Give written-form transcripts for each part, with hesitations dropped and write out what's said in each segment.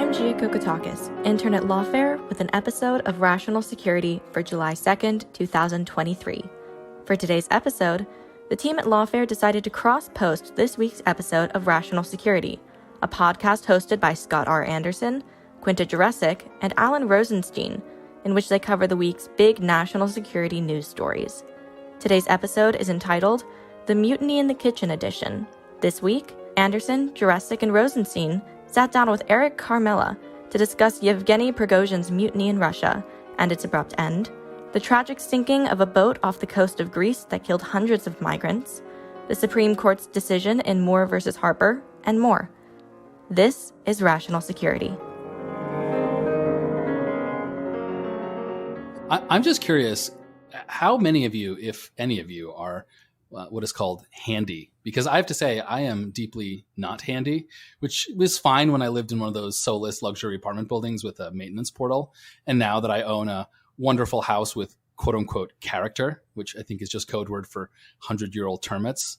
I'm Gia Kokotakis, intern at Lawfare, with an episode of Rational Security for July 2nd, 2023. For today's episode, the team at Lawfare decided to cross-post this week's episode of Rational Security, a podcast hosted by Scott R. Anderson, Quinta and Alan Rosenstein, in which they cover the week's big national security news stories. Today's episode is entitled The Mutiny in the Kitchen Edition. This week, Anderson, Jurecic, and Rosenstein sat down with Eric Ciaramella to discuss Yevgeny Prighozhin's mutiny in Russia and its abrupt end, the tragic sinking of a boat off the coast of Greece that killed hundreds of migrants, the Supreme Court's decision in Moore versus Harper, and more. This is Rational Security. I'm just curious, how many of you, if any of you, are what is called handy? Because I have to say, I am deeply not handy, which was fine when I lived in one of those soulless luxury apartment buildings with a maintenance portal. And now that I own a wonderful house with quote unquote character, which I think is just code word for 100-year-old termites.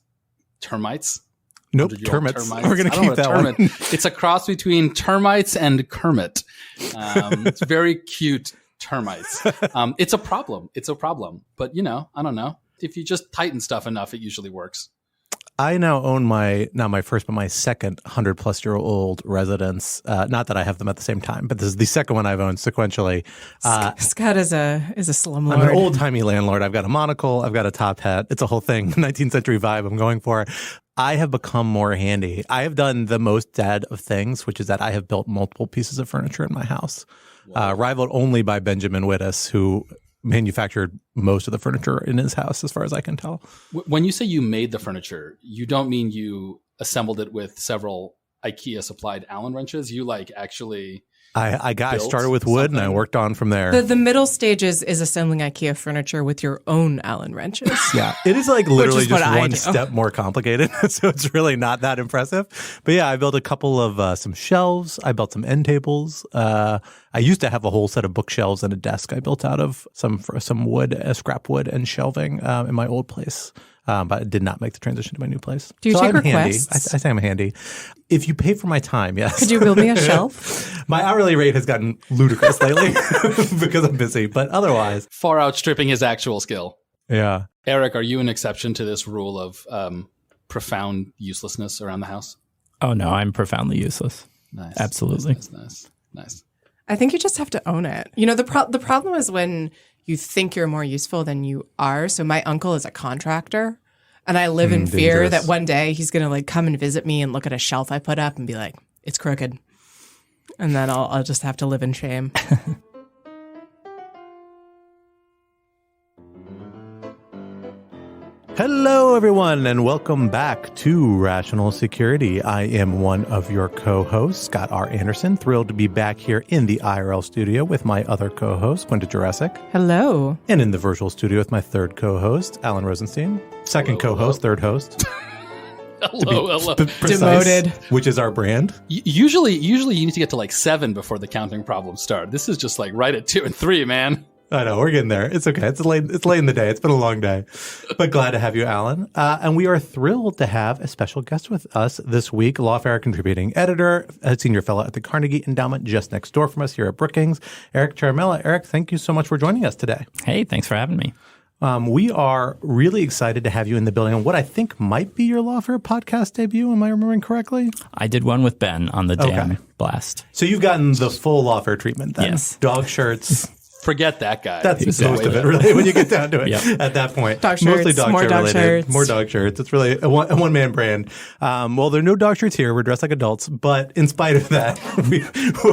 Nope, termites. We're going to keep that one. It's a cross between termites and Kermit. It's very cute termites. It's a problem. But, I don't know. If you just tighten stuff enough, it usually works. I now own not my first, but my second 100-plus-year-old residence. Not that I have them at the same time, but this is the second one I've owned sequentially. Scott is a slumlord. I'm an old-timey landlord. I've got a monocle. I've got a top hat. It's a whole thing. 19th century vibe I'm going for. I have become more handy. I have done the most dad of things, which is that I have built multiple pieces of furniture in my house, rivaled only by Benjamin Wittes, who manufactured most of the furniture in his house, as far as I can tell. When you say you made the furniture, you don't mean you assembled it with several IKEA supplied Allen wrenches. You actually I started with wood and I worked on from there. The middle stage is assembling IKEA furniture with your own Allen wrenches. Yeah, it is literally just one step more complicated. So it's really not that impressive. But yeah, I built a couple of some shelves. I built some end tables. I used to have a whole set of bookshelves and a desk I built out of some wood, scrap wood and shelving in my old place. But I did not make the transition to my new place. Do you take requests? I say I'm handy. If you pay for my time, yes. Could you build me a shelf? My hourly rate has gotten ludicrous lately because I'm busy, but otherwise. Far outstripping his actual skill. Yeah. Eric, are you an exception to this rule of profound uselessness around the house? Oh, no, I'm profoundly useless. Nice. Absolutely. Nice. I think you just have to own it. The problem is when you think you're more useful than you are. So my uncle is a contractor, and I live in fear that one day he's going to come and visit me and look at a shelf I put up and be like, it's crooked. And then I'll just have to live in shame. Hello, everyone, and welcome back to Rational Security. I am one of your co-hosts, Scott R. Anderson. Thrilled to be back here in the IRL studio with my other co-host, Quinta Jurecic. Hello. And in the virtual studio with my third co-host, Alan Rosenstein. Second co-host, third host. Hello. Demoted. Which is our brand. Usually you need to get to 7 before the counting problems start. This is just right at 2 and 3, man. I know, we're getting there. It's okay. It's late in the day. It's been a long day. But glad to have you, Alan. And we are thrilled to have a special guest with us this week, Lawfare contributing editor, a senior fellow at the Carnegie Endowment just next door from us here at Brookings, Eric Ciaramella. Eric, thank you so much for joining us today. Hey, thanks for having me. We are really excited to have you in the building on what I think might be your Lawfare podcast debut. Am I remembering correctly? I did one with Ben on the Damn Blast. So you've gotten the full Lawfare treatment then? Yes. Dog shirts. Forget that guy. That's most of it, really, when you get down to it. Yep. At that point, dog shirts, mostly dog more shirt dog related. Shirts. More dog shirts. It's really a one-man brand. Well, there are no dog shirts here. We're dressed like adults, but in spite of that,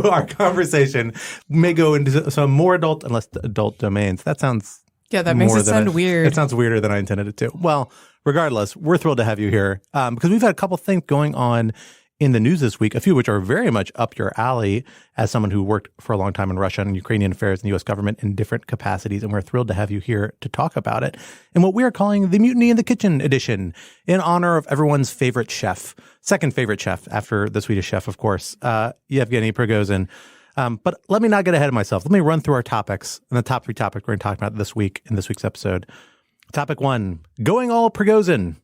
our conversation may go into some more adult and less adult domains. That sounds that makes it sound weird. It sounds weirder than I intended it to. Well, regardless, we're thrilled to have you here because we've had a couple things going on in the news this week, a few which are very much up your alley as someone who worked for a long time in Russian and Ukrainian affairs in the U.S. government in different capacities. And we're thrilled to have you here to talk about it in what we are calling the Mutiny in the Kitchen edition in honor of everyone's favorite chef, second favorite chef after the Swedish chef, of course, Yevgeny Prighozin. But let me not get ahead of myself. Let me run through our topics and the top 3 topics we're going to talk about this week in this week's episode. Topic 1, going all Prigozhin.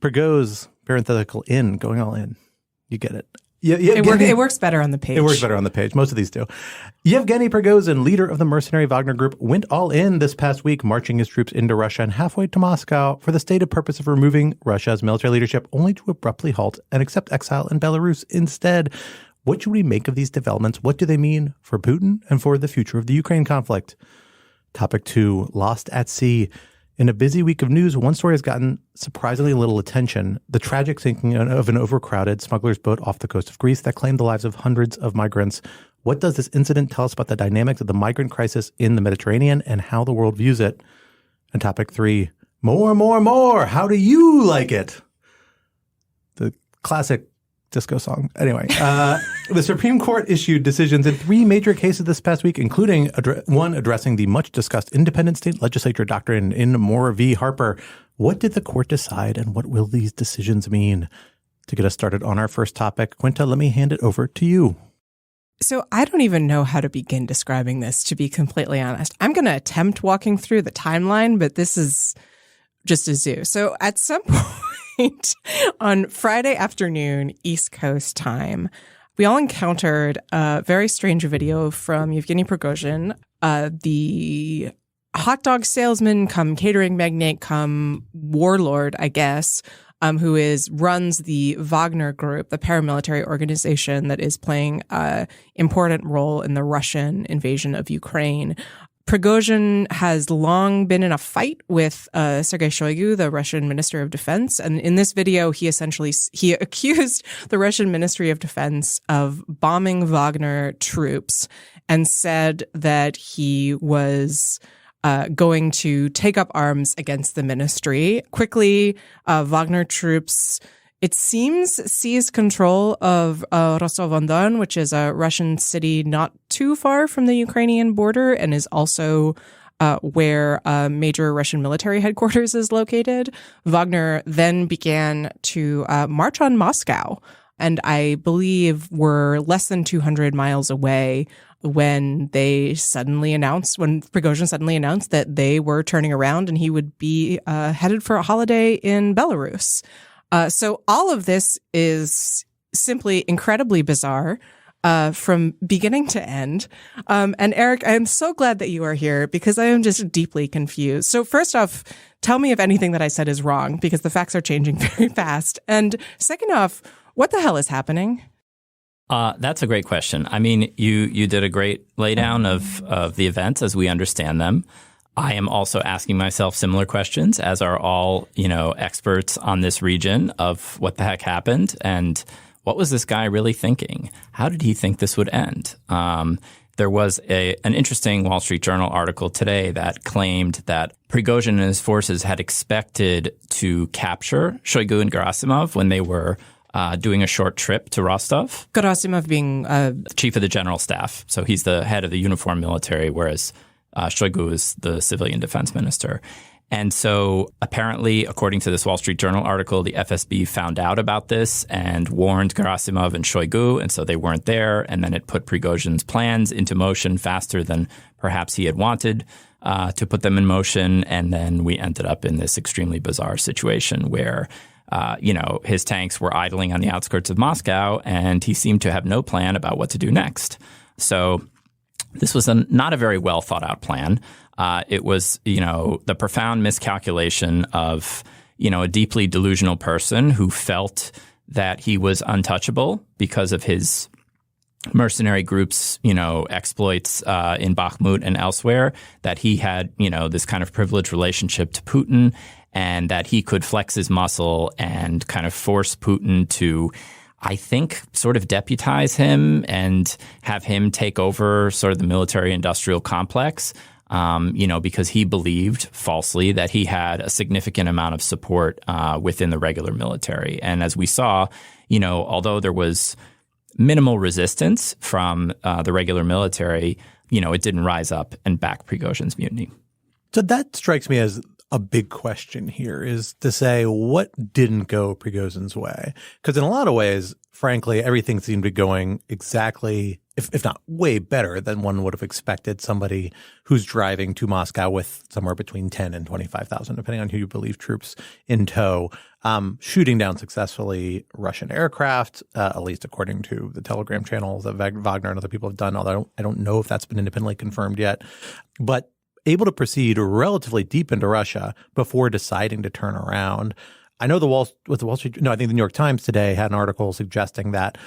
Prigozh, parenthetical in, going all in. You get it. It works better on the page. It works better on the page. Most of these do. Yevgeny Prighozin, leader of the mercenary Wagner Group, went all in this past week, marching his troops into Russia and halfway to Moscow for the stated purpose of removing Russia's military leadership, only to abruptly halt and accept exile in Belarus instead. What should we make of these developments? What do they mean for Putin and for the future of the Ukraine conflict? Topic 2, lost at sea. In a busy week of news, one story has gotten surprisingly little attention: the tragic sinking of an overcrowded smuggler's boat off the coast of Greece that claimed the lives of hundreds of migrants. What does this incident tell us about the dynamics of the migrant crisis in the Mediterranean and how the world views it? And topic 3, more. How do you like it? The classic disco song. Anyway, the Supreme Court issued decisions in 3 major cases this past week, including one addressing the much-discussed Independent State Legislature Doctrine in Moore v. Harper. What did the court decide, and what will these decisions mean? To get us started on our first topic, Quinta, let me hand it over to you. So I don't even know how to begin describing this, to be completely honest. I'm going to attempt walking through the timeline, but this is just a zoo. So at some point on Friday afternoon, East Coast time, we all encountered a very strange video from Yevgeny Prighozin, the hot dog salesman come catering magnate come warlord, I guess, who runs the Wagner Group, the paramilitary organization that is playing an important role in the Russian invasion of Ukraine. Prigozhin has long been in a fight with Sergei Shoigu, the Russian Minister of Defense. And in this video, he accused the Russian Ministry of Defense of bombing Wagner troops and said that he was going to take up arms against the ministry. Quickly, Wagner troops, it seems, seized control of Rostov-on-Don, which is a Russian city not too far from the Ukrainian border and is also where a major Russian military headquarters is located. Wagner then began to march on Moscow, and I believe were less than 200 miles away when Prigozhin suddenly announced that they were turning around and he would be headed for a holiday in Belarus. So all of this is simply incredibly bizarre from beginning to end. And Eric, I am so glad that you are here because I am just deeply confused. So first off, tell me if anything that I said is wrong because the facts are changing very fast. And second off, what the hell is happening? That's a great question. I mean, you did a great laydown of the events as we understand them. I am also asking myself similar questions, as are all, experts on this region, of what the heck happened and what was this guy really thinking? How did he think this would end? There was an interesting Wall Street Journal article today that claimed that Prigozhin and his forces had expected to capture Shoigu and Gerasimov when they were doing a short trip to Rostov. Gerasimov being chief of the general staff. So he's the head of the uniformed military, whereas Shoigu is the civilian defense minister. And so apparently, according to this Wall Street Journal article, the FSB found out about this and warned Gerasimov and Shoigu, and so they weren't there. And then it put Prigozhin's plans into motion faster than perhaps he had wanted to put them in motion. And then we ended up in this extremely bizarre situation where his tanks were idling on the outskirts of Moscow, and he seemed to have no plan about what to do next. So this was not a very well thought out plan. It was, the profound miscalculation of, a deeply delusional person who felt that he was untouchable because of his mercenary group's, exploits in Bakhmut and elsewhere, that he had, this kind of privileged relationship to Putin, and that he could flex his muscle and kind of force Putin to, I think, sort of deputize him and have him take over sort of the military-industrial complex, because he believed falsely that he had a significant amount of support within the regular military. And as we saw, although there was minimal resistance from the regular military, it didn't rise up and back Prigozhin's mutiny. So that strikes me as a big question here, is to say what didn't go Prigozhin's way. Because in a lot of ways, frankly, everything seemed to be going exactly if not way better than one would have expected somebody who's driving to Moscow with somewhere between 10 and 25,000, depending on who you believe, troops in tow, shooting down successfully Russian aircraft, at least according to the Telegram channels that Wagner and other people have done, although I don't know if that's been independently confirmed yet. But able to proceed relatively deep into Russia before deciding to turn around. I know I think the New York Times today had an article suggesting that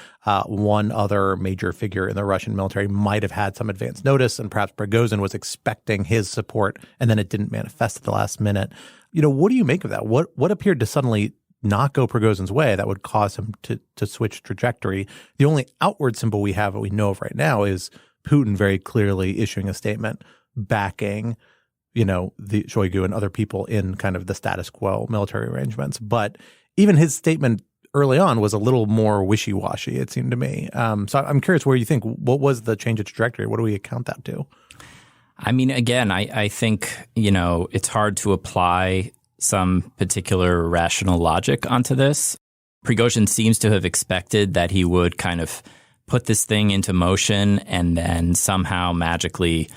one other major figure in the Russian military might have had some advance notice, and perhaps Prigozhin was expecting his support, and then it didn't manifest at the last minute. What do you make of that? What appeared to suddenly not go Prigozhin's way that would cause him to switch trajectory? The only outward symbol we have that we know of right now is Putin very clearly issuing a statement backing the Shoigu and other people in kind of the status quo military arrangements. But even his statement early on was a little more wishy-washy, it seemed to me. So I'm curious where you think, what was the change of trajectory? What do we account that to? I mean, again, I think, it's hard to apply some particular rational logic onto this. Prigozhin seems to have expected that he would kind of put this thing into motion and then somehow magically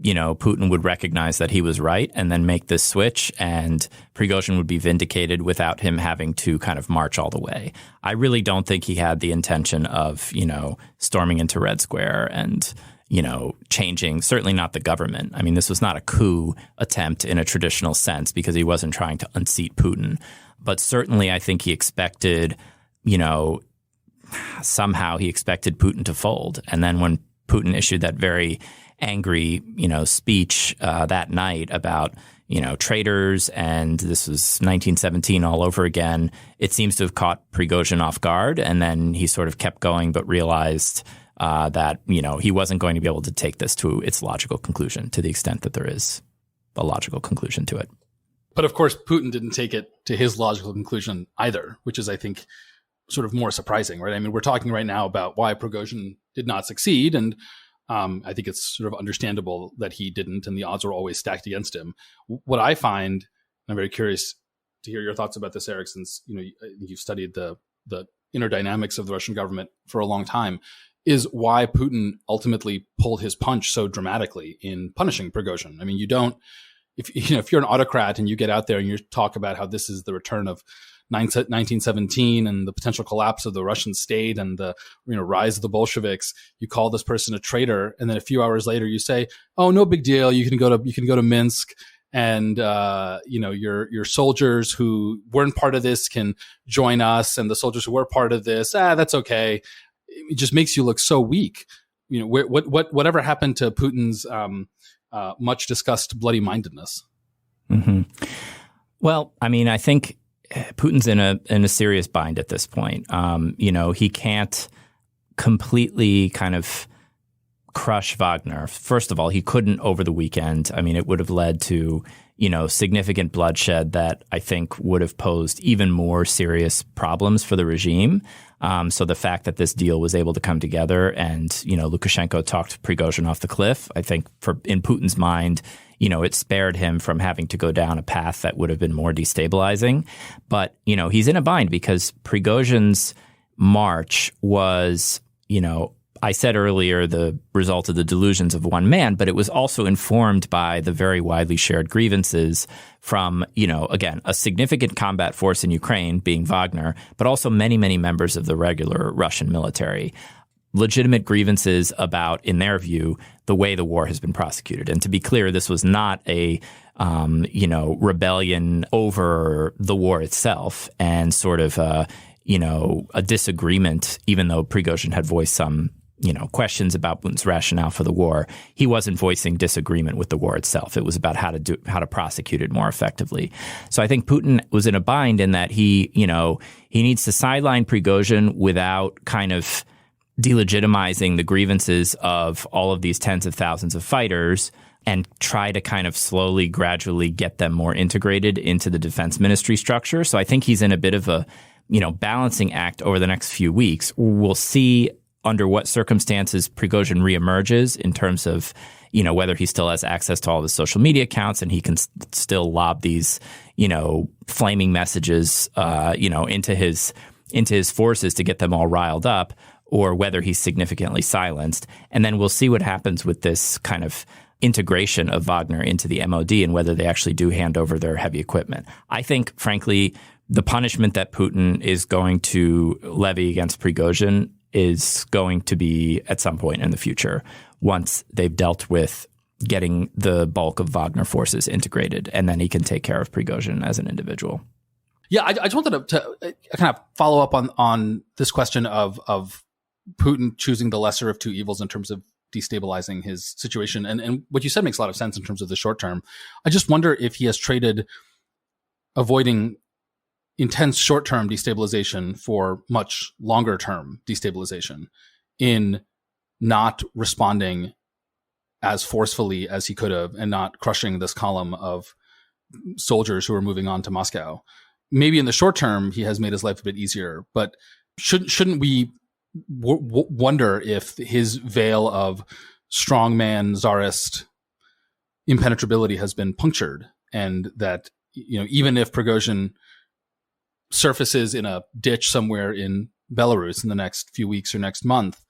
Putin would recognize that he was right and then make this switch, and Prigozhin would be vindicated without him having to kind of march all the way. I really don't think he had the intention of, storming into Red Square and, changing, certainly not the government. I mean, this was not a coup attempt in a traditional sense because he wasn't trying to unseat Putin. But certainly I think he expected, somehow he expected Putin to fold. And then when Putin issued that very angry, speech that night about, traitors, and this was 1917 all over again, it seems to have caught Prigozhin off guard, and then he sort of kept going but realized that, he wasn't going to be able to take this to its logical conclusion, to the extent that there is a logical conclusion to it. But of course, Putin didn't take it to his logical conclusion either, which is, I think, sort of more surprising, right? I mean, we're talking right now about why Prigozhin did not succeed, and I think it's sort of understandable that he didn't, and the odds were always stacked against him. What I find, I'm very curious to hear your thoughts about this, Eric, since you've studied the inner dynamics of the Russian government for a long time, is why Putin ultimately pulled his punch so dramatically in punishing Prigozhin. I mean, if you're an autocrat and you get out there and you talk about how this is the return of 1917 and the potential collapse of the Russian state and the rise of the Bolsheviks, you call this person a traitor, and then a few hours later you say, "Oh, no big deal. You can go to Minsk, and your soldiers who weren't part of this can join us, and the soldiers who were part of this, that's okay." It just makes you look so weak. Whatever happened to Putin's much discussed bloody mindedness? Mm-hmm. Well, I mean, I think Putin's in a serious bind at this point. He can't completely kind of crush Wagner. First of all, he couldn't over the weekend. I mean, it would have led to, significant bloodshed that I think would have posed even more serious problems for the regime. So the fact that this deal was able to come together and, Lukashenko talked Prigozhin off the cliff, I think in Putin's mind, it spared him from having to go down a path that would have been more destabilizing. But, he's in a bind because Prigozhin's march was, I said earlier, the result of the delusions of one man, but it was also informed by the very widely shared grievances from, again, a significant combat force in Ukraine, being Wagner, but also many, many members of the regular Russian military. Legitimate grievances about, in their view, the way the war has been prosecuted. And to be clear, this was not a, rebellion over the war itself and sort of, a disagreement, even though Prigozhin had voiced some, questions about Putin's rationale for the war. He wasn't voicing disagreement with the war itself. It was about how to prosecute it more effectively. So I think Putin was in a bind in that he needs to sideline Prigozhin without kind of delegitimizing the grievances of all of these tens of thousands of fighters and try to kind of slowly, gradually get them more integrated into the defense ministry structure. So I think he's in a bit of a, balancing act over the next few weeks. We'll see under what circumstances Prigozhin reemerges in terms of, whether he still has access to all the social media accounts and he can still lob these, flaming messages, into his forces to get them all riled up, or whether he's significantly silenced. And then we'll see what happens with this kind of integration of Wagner into the MOD and whether they actually do hand over their heavy equipment. I think, frankly, the punishment that Putin is going to levy against Prigozhin is going to be at some point in the future once they've dealt with getting the bulk of Wagner forces integrated, and then he can take care of Prigozhin as an individual. Yeah, I just wanted to kind of follow up on this question of Putin choosing the lesser of two evils in terms of destabilizing his situation. And what you said makes a lot of sense in terms of the short term. I just wonder if he has traded avoiding intense short-term destabilization for much longer-term destabilization in not responding as forcefully as he could have and not crushing this column of soldiers who are moving on to Moscow. Maybe in the short term, he has made his life a bit easier, but shouldn't we wonder if his veil of strongman czarist impenetrability has been punctured, and that, you know, even if Prigozhin surfaces in a ditch somewhere in Belarus in the next few weeks or next month,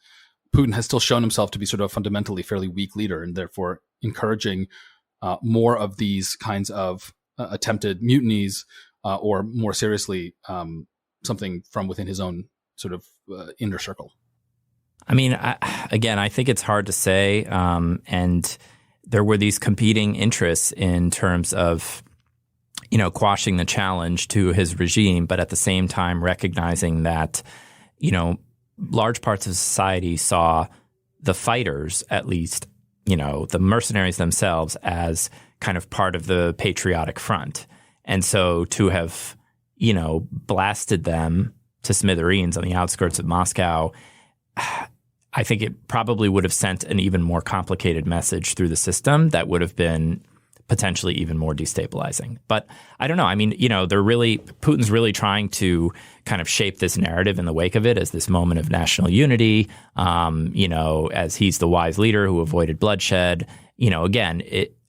Putin has still shown himself to be sort of a fundamentally fairly weak leader, and therefore encouraging more of these kinds of attempted mutinies, or more seriously, something from within his own sort of inner circle. I mean, I think it's hard to say. And there were these competing interests in terms of, you know, quashing the challenge to his regime, but at the same time recognizing that, you know, large parts of society saw the fighters, at least, you know, the mercenaries themselves, as kind of part of the patriotic front. And so to have, you know, blasted them to smithereens on the outskirts of Moscow, I think it probably would have sent an even more complicated message through the system that would have been potentially even more destabilizing. But I don't know. I mean, you know, Putin's really trying to kind of shape this narrative in the wake of it as this moment of national unity, you know, as he's the wise leader who avoided bloodshed. You know, again,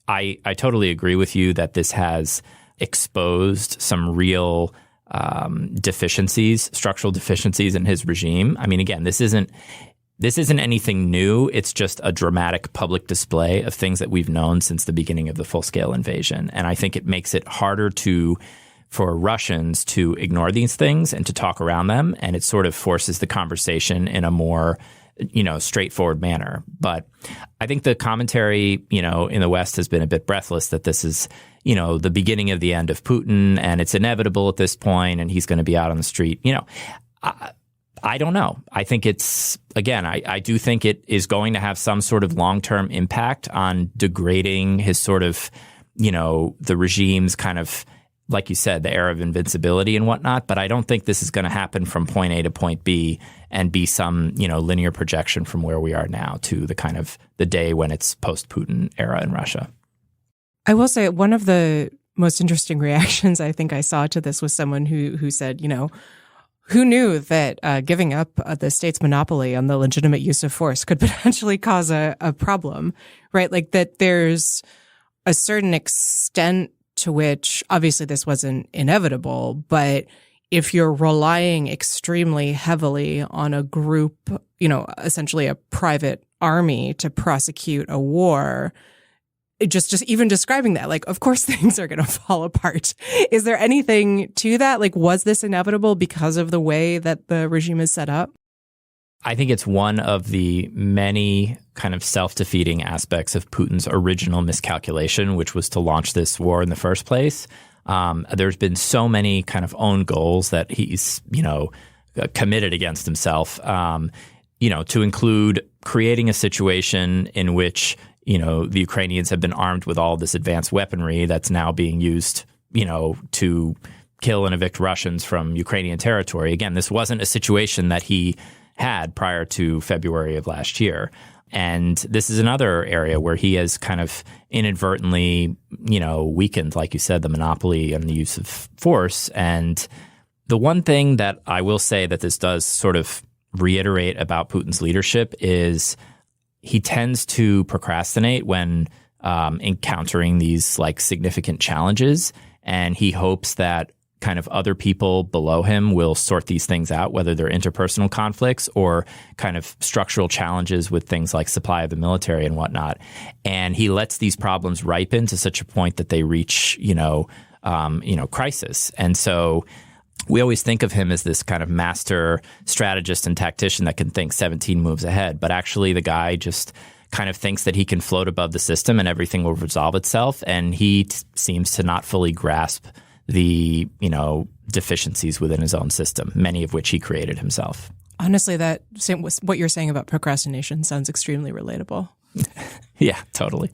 I totally agree with you that this has exposed some real deficiencies, structural deficiencies in his regime. I mean, again, this isn't anything new. It's just a dramatic public display of things that we've known since the beginning of the full-scale invasion. And I think it makes it harder for Russians to ignore these things and to talk around them. And it sort of forces the conversation in a more, you know, straightforward manner. But I think the commentary, you know, in the West has been a bit breathless that this is, you know, the beginning of the end of Putin and it's inevitable at this point and he's going to be out on the street. You know, I don't know. I think it's, again, I do think it is going to have some sort of long-term impact on degrading his sort of, you know, the regime's kind of, like you said, the era of invincibility and whatnot. But I don't think this is going to happen from point A to point B and be some, you know, linear projection from where we are now to the kind of the day when it's post-Putin era in Russia. I will say one of the most interesting reactions I think I saw to this was someone who said, you know, who knew that giving up the state's monopoly on the legitimate use of force could potentially cause a problem, right? Like that there's a certain extent to which, obviously this wasn't inevitable, but if you're relying extremely heavily on a group, you know, essentially a private army to prosecute a war, just even describing that, like, of course things are going to fall apart. Is there anything to that? Like, was this inevitable because of the way that the regime is set up? I think it's one of the many kind of self-defeating aspects of Putin's original miscalculation, which was to launch this war in the first place. There's been so many kind of own goals that he's, you know, committed against himself, you know, to include creating a situation in which, you know, the Ukrainians have been armed with all this advanced weaponry that's now being used, you know, to kill and evict Russians from Ukrainian territory. Again, this wasn't a situation that he had prior to February of last year. And this is another area where he has kind of inadvertently, you know, weakened, like you said, the monopoly and the use of force. And the one thing that I will say that this does sort of reiterate about Putin's leadership is he tends to procrastinate when encountering these like significant challenges, and he hopes that kind of other people below him will sort these things out, whether they're interpersonal conflicts or kind of structural challenges with things like supply of the military and whatnot. And he lets these problems ripen to such a point that they reach, crisis. And so we always think of him as this kind of master strategist and tactician that can think 17 moves ahead. But actually, the guy just kind of thinks that he can float above the system and everything will resolve itself. And he seems to not fully grasp the, deficiencies within his own system, many of which he created himself. Honestly, what you're saying about procrastination sounds extremely relatable. Yeah, totally.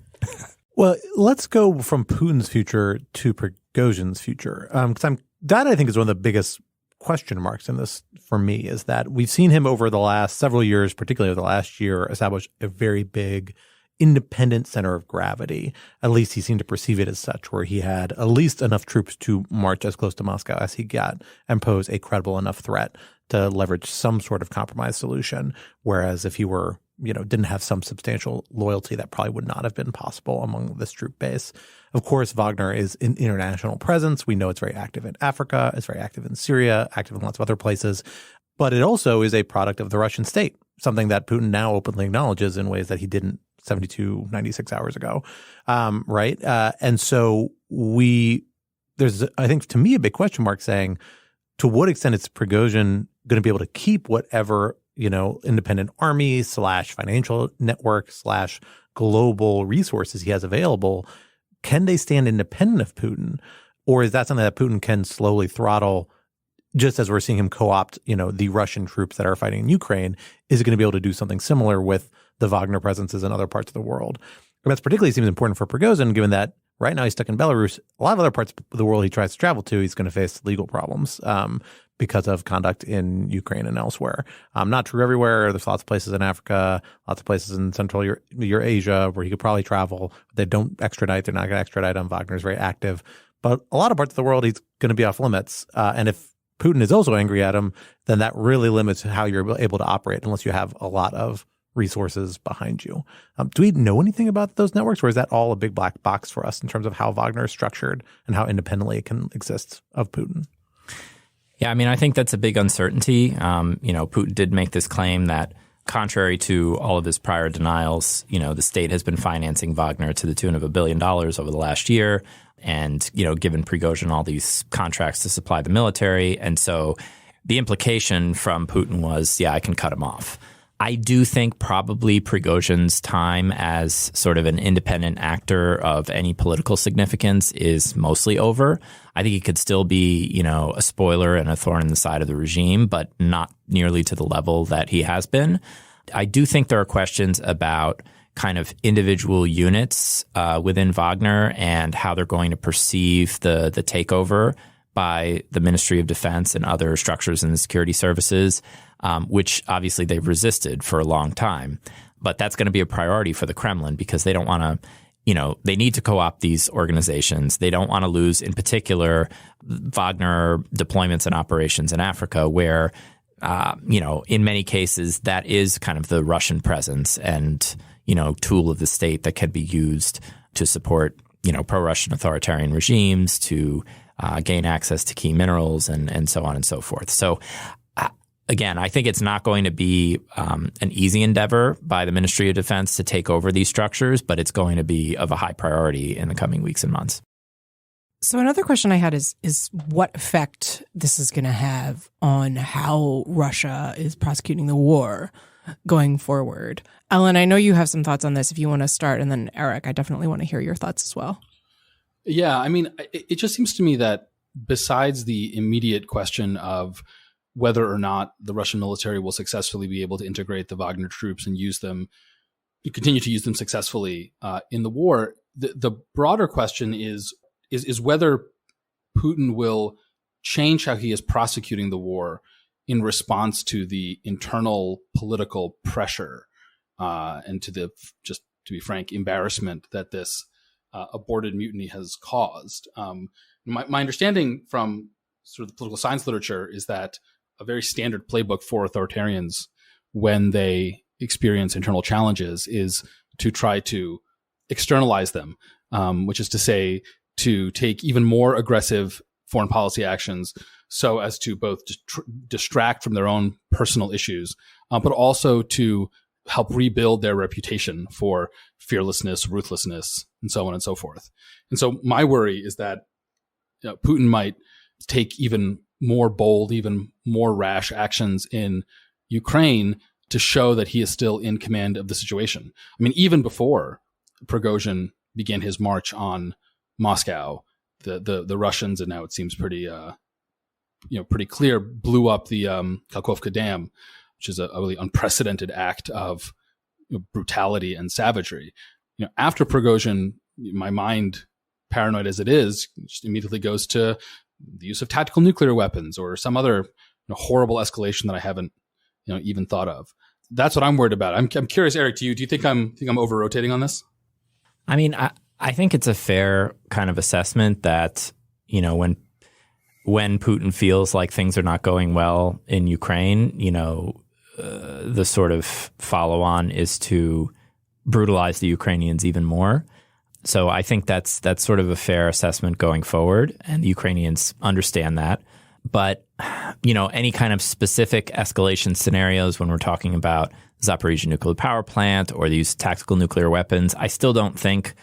Well, let's go from Putin's future to Prigozhin's future. Because that I think is one of the biggest question marks in this for me, is that we've seen him over the last several years, particularly over the last year, establish a very big independent center of gravity. At least he seemed to perceive it as such, where he had at least enough troops to march as close to Moscow as he got and pose a credible enough threat to leverage some sort of compromise solution. Whereas if he were, didn't have some substantial loyalty, that probably would not have been possible among this troop base. Of course, Wagner is an international presence. We know it's very active in Africa. It's very active in Syria, active in lots of other places. But it also is a product of the Russian state, something that Putin now openly acknowledges in ways that he didn't 72, 96 hours ago, right? And so there's, I think, to me, a big question mark saying, to what extent is Prigozhin going to be able to keep whatever, independent army / financial network / global resources he has available? Can they stand independent of Putin? Or is that something that Putin can slowly throttle, just as we're seeing him co-opt, the Russian troops that are fighting in Ukraine? Is it going to be able to do something similar with the Wagner presences in other parts of the world? And that's particularly seems important for Prigozhin, given that right now he's stuck in Belarus. A lot of other parts of the world he tries to travel to, he's going to face legal problems because of conduct in Ukraine and elsewhere. Not true everywhere. There's lots of places in Africa, lots of places in Central Eurasia where he could probably travel. They don't extradite. They're not going to extradite him. Wagner's very active. But a lot of parts of the world, he's going to be off limits. And if Putin is also angry at him, then that really limits how you're able to operate unless you have a lot of resources behind you. Do we know anything about those networks, or is that all a big black box for us in terms of how Wagner is structured and how independently it can exist of Putin? Yeah, I think that's a big uncertainty. Putin did make this claim that, contrary to all of his prior denials, the state has been financing Wagner to the tune of $1 billion over the last year, and given Prigozhin all these contracts to supply the military. And so the implication from Putin was, yeah, I can cut him off. I do think probably Prigozhin's time as sort of an independent actor of any political significance is mostly over. I think he could still be, a spoiler and a thorn in the side of the regime, but not nearly to the level that he has been. I do think there are questions about kind of individual units within Wagner and how they're going to perceive the takeover by the Ministry of Defense and other structures in the security services, which obviously they've resisted for a long time. But that's going to be a priority for the Kremlin because they don't want to, they need to co-opt these organizations. They don't want to lose, in particular, Wagner deployments and operations in Africa where, in many cases, that is kind of the Russian presence and, tool of the state that can be used to support, pro-Russian authoritarian regimes, to gain access to key minerals and so on and so forth. So, again, I think it's not going to be an easy endeavor by the Ministry of Defense to take over these structures, but it's going to be of a high priority in the coming weeks and months. So another question I had is what effect this is going to have on how Russia is prosecuting the war going forward. Ellen, I know you have some thoughts on this if you want to start, and then Eric, I definitely want to hear your thoughts as well. Yeah, it just seems to me that besides the immediate question of whether or not the Russian military will successfully be able to integrate the Wagner troops and continue to use them successfully in the war, the broader question is whether Putin will change how he is prosecuting the war in response to the internal political pressure and to to be frank, embarrassment that this aborted mutiny has caused. My understanding from sort of the political science literature is that a very standard playbook for authoritarians when they experience internal challenges is to try to externalize them, which is to say to take even more aggressive foreign policy actions so as to both distract from their own personal issues, but also to help rebuild their reputation for fearlessness, ruthlessness, and so on and so forth. And so my worry is that Putin might take even more bold, even more rash actions in Ukraine to show that he is still in command of the situation. I mean, even before Prigozhin began his march on Moscow, the Russians, and now it seems pretty clear, blew up the Kakhovka Dam, which is a really unprecedented act of brutality and savagery. After Prigozhin, my mind, paranoid as it is, just immediately goes to the use of tactical nuclear weapons or some other horrible escalation that I haven't even thought of. That's what I'm worried about. I'm curious, Eric, do you think I'm over rotating on this? I mean, I think it's a fair kind of assessment that, when Putin feels like things are not going well in Ukraine, the sort of follow-on is to brutalize the Ukrainians even more. So I think that's sort of a fair assessment going forward, and the Ukrainians understand that. But, any kind of specific escalation scenarios when we're talking about Zaporizhzhia nuclear power plant or the use of tactical nuclear weapons, I still don't think,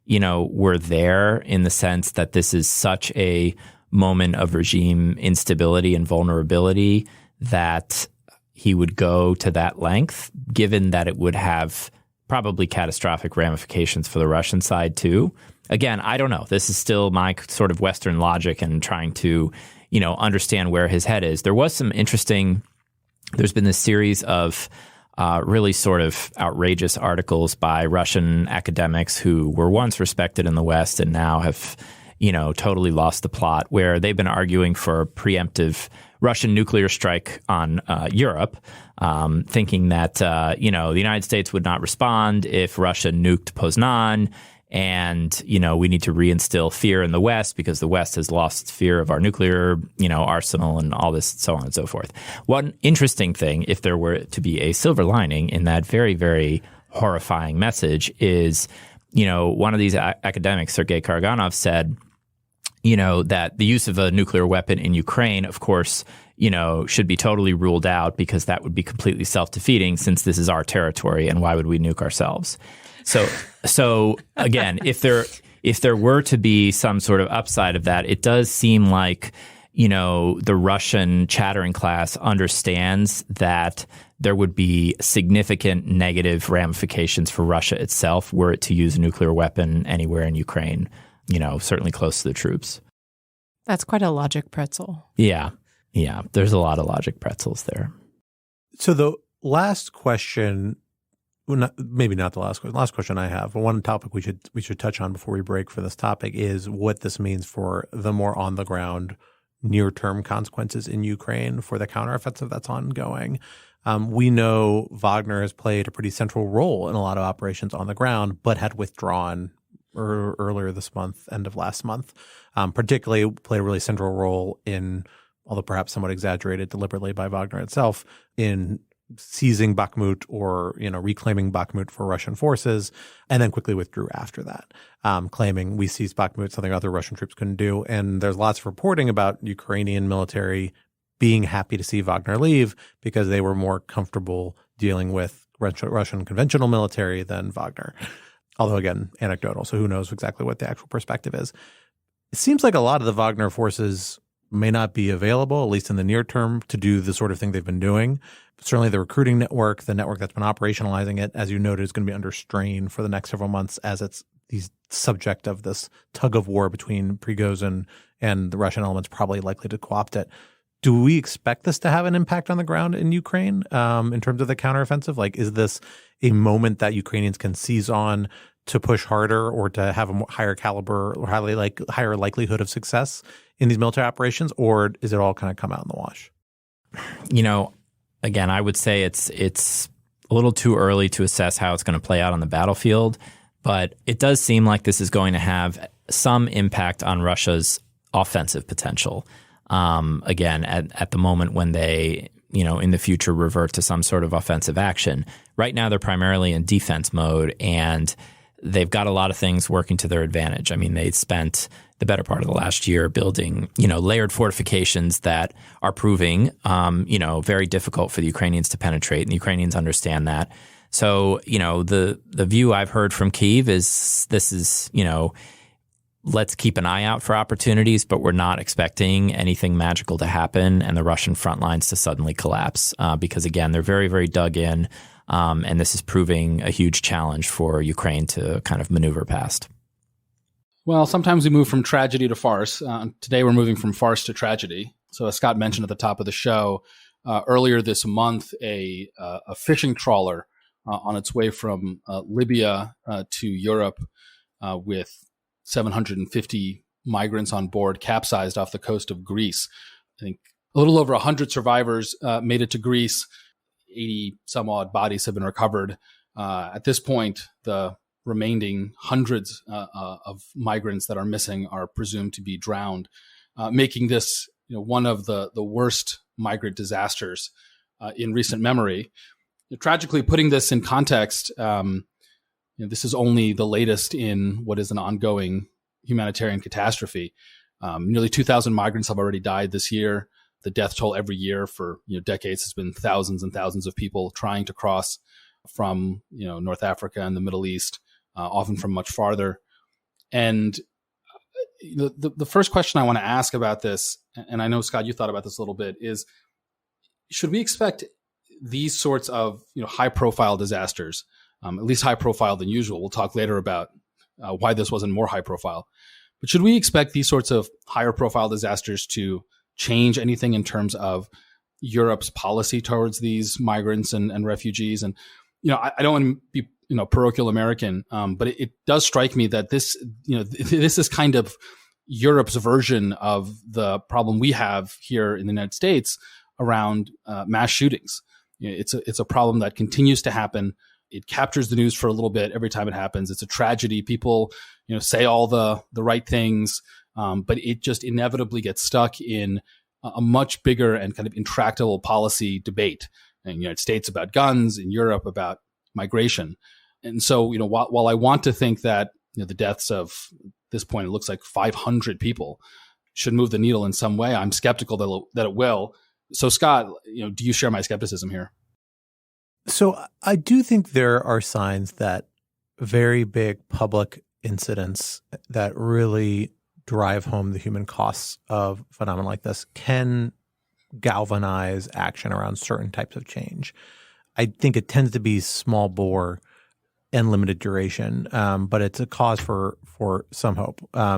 we're there in the sense that this is such a moment of regime instability and vulnerability that he would go to that length, given that it would have probably catastrophic ramifications for the Russian side too. Again, I don't know. This is still my sort of Western logic and trying to, understand where his head is. There's been this series of really sort of outrageous articles by Russian academics who were once respected in the West and now have, totally lost the plot, where they've been arguing for a preemptive Russian nuclear strike on Europe, thinking that, the United States would not respond if Russia nuked Poznan. And, we need to reinstill fear in the West because the West has lost its fear of our nuclear, arsenal and all this, so on and so forth. One interesting thing, if there were to be a silver lining in that very, very horrifying message, is, one of these academics, Sergei Karaganov, said, that the use of a nuclear weapon in Ukraine, of course, should be totally ruled out because that would be completely self-defeating since this is our territory and why would we nuke ourselves? So again, if there were to be some sort of upside of that, it does seem like, the Russian chattering class understands that there would be significant negative ramifications for Russia itself were it to use a nuclear weapon anywhere in Ukraine, certainly close to the troops. That's quite a logic pretzel. Yeah. There's a lot of logic pretzels there. So the last question, well, maybe not the last question. Last question I have, but one topic we should touch on before we break for this topic is what this means for the more on the ground, near-term consequences in Ukraine for the counteroffensive that's ongoing. We know Wagner has played a pretty central role in a lot of operations on the ground, but had withdrawn earlier this month, end of last month. Particularly played a really central role in, although perhaps somewhat exaggerated deliberately by Wagner itself, in seizing Bakhmut or, reclaiming Bakhmut for Russian forces, and then quickly withdrew after that, claiming we seized Bakhmut, something other Russian troops couldn't do. And there's lots of reporting about Ukrainian military being happy to see Wagner leave because they were more comfortable dealing with Russian conventional military than Wagner. Although, again, anecdotal, so who knows exactly what the actual perspective is. It seems like a lot of the Wagner forces may not be available, at least in the near term, to do the sort of thing they've been doing. Certainly the recruiting network, the network that's been operationalizing it, as you noted, is going to be under strain for the next several months as it's the subject of this tug of war between Prigozhin and the Russian elements probably likely to co-opt it. Do we expect this to have an impact on the ground in Ukraine in terms of the counteroffensive? Like, is this a moment that Ukrainians can seize on to push harder or to have a higher caliber or higher likelihood of success in these military operations, or is it all kind of come out in the wash? Again, I would say it's a little too early to assess how it's going to play out on the battlefield, but it does seem like this is going to have some impact on Russia's offensive potential. Again, at the moment when they, in the future revert to some sort of offensive action. Right now, they're primarily in defense mode, and they've got a lot of things working to their advantage. I mean, they spent the better part of the last year, building, layered fortifications that are proving, very difficult for the Ukrainians to penetrate, and the Ukrainians understand that. So, the view I've heard from Kyiv is this is, let's keep an eye out for opportunities, but we're not expecting anything magical to happen and the Russian front lines to suddenly collapse because, again, they're very, very dug in, and this is proving a huge challenge for Ukraine to kind of maneuver past. Well, sometimes we move from tragedy to farce. Today, we're moving from farce to tragedy. So as Scott mentioned at the top of the show, earlier this month, a fishing trawler on its way from Libya to Europe with 750 migrants on board capsized off the coast of Greece. I think a little over 100 survivors made it to Greece. 80 some odd bodies have been recovered. At this point, the remaining hundreds of migrants that are missing are presumed to be drowned, making this one of the worst migrant disasters in recent memory. Tragically, putting this in context, this is only the latest in what is an ongoing humanitarian catastrophe. Nearly 2,000 migrants have already died this year. The death toll every year for decades has been thousands and thousands of people trying to cross from North Africa and the Middle East, often from much farther. And the first question I want to ask about this, and I know, Scott, you thought about this a little bit, is should we expect these sorts of high-profile disasters, at least high-profile than usual? We'll talk later about why this wasn't more high-profile. But should we expect these sorts of higher-profile disasters to change anything in terms of Europe's policy towards these migrants and refugees? And I don't want to be parochial American, but it does strike me that this is kind of Europe's version of the problem we have here in the United States around mass shootings. It's a problem that continues to happen. It captures the news for a little bit every time it happens. It's a tragedy. People, say all the right things, but it just inevitably gets stuck in a much bigger and kind of intractable policy debate in the United States about guns, in Europe about migration. And so, while I want to think that the deaths of this point, it looks like 500 people should move the needle in some way, I'm skeptical that it will. So, Scott, do you share my skepticism here? So I do think there are signs that very big public incidents that really drive home the human costs of a phenomenon like this can galvanize action around certain types of change. I think it tends to be small bore and limited duration, but it's a cause for some hope. I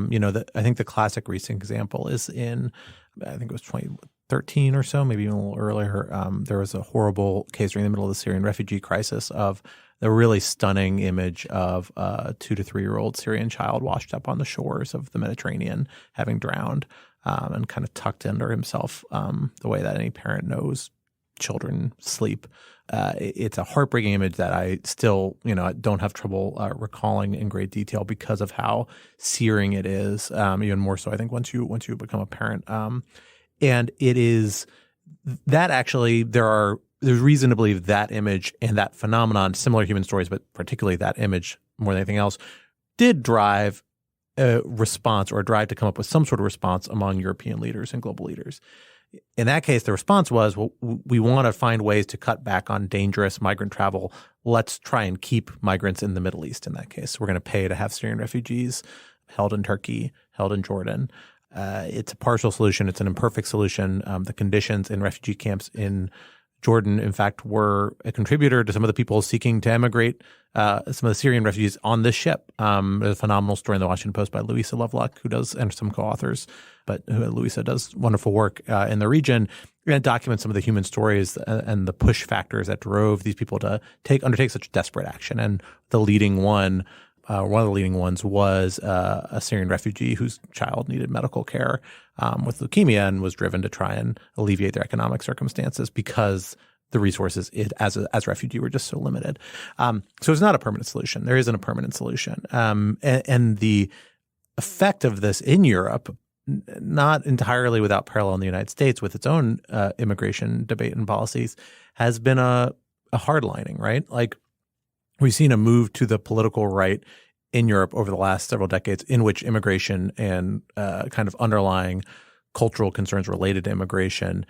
think the classic recent example is I think it was 2013 or so, maybe even a little earlier. There was a horrible case during the middle of the Syrian refugee crisis of the really stunning image of a 2 to 3 year old Syrian child washed up on the shores of the Mediterranean, having drowned, and kind of tucked under himself the way that any parent knows children sleep. It's a heartbreaking image that I still, don't have trouble recalling in great detail because of how searing it is. Even more so, I think, once you become a parent. And it is that actually there's reason to believe that image and that phenomenon, similar human stories, but particularly that image more than anything else, did drive a response or a drive to come up with some sort of response among European leaders and global leaders. In that case, the response was, well, we want to find ways to cut back on dangerous migrant travel. Let's try and keep migrants in the Middle East in that case. We're going to pay to have Syrian refugees held in Turkey, held in Jordan. It's a partial solution. It's an imperfect solution. The conditions in refugee camps in Jordan, in fact, were a contributor to some of the people seeking to emigrate, some of the Syrian refugees on this ship. There's a phenomenal story in the Washington Post by Louisa Lovelock, and some co-authors, but Louisa does wonderful work in the region, and documents some of the human stories and the push factors that drove these people to undertake such desperate action. And the leading one of the leading ones was a Syrian refugee whose child needed medical care with leukemia and was driven to try and alleviate their economic circumstances because the resources as a refugee were just so limited. So it's not a permanent solution. There isn't a permanent solution. And the effect of this in Europe, not entirely without parallel in the United States with its own immigration debate and policies, has been a hardlining, right? Like, we've seen a move to the political right in Europe over the last several decades in which immigration and kind of underlying cultural concerns related to immigration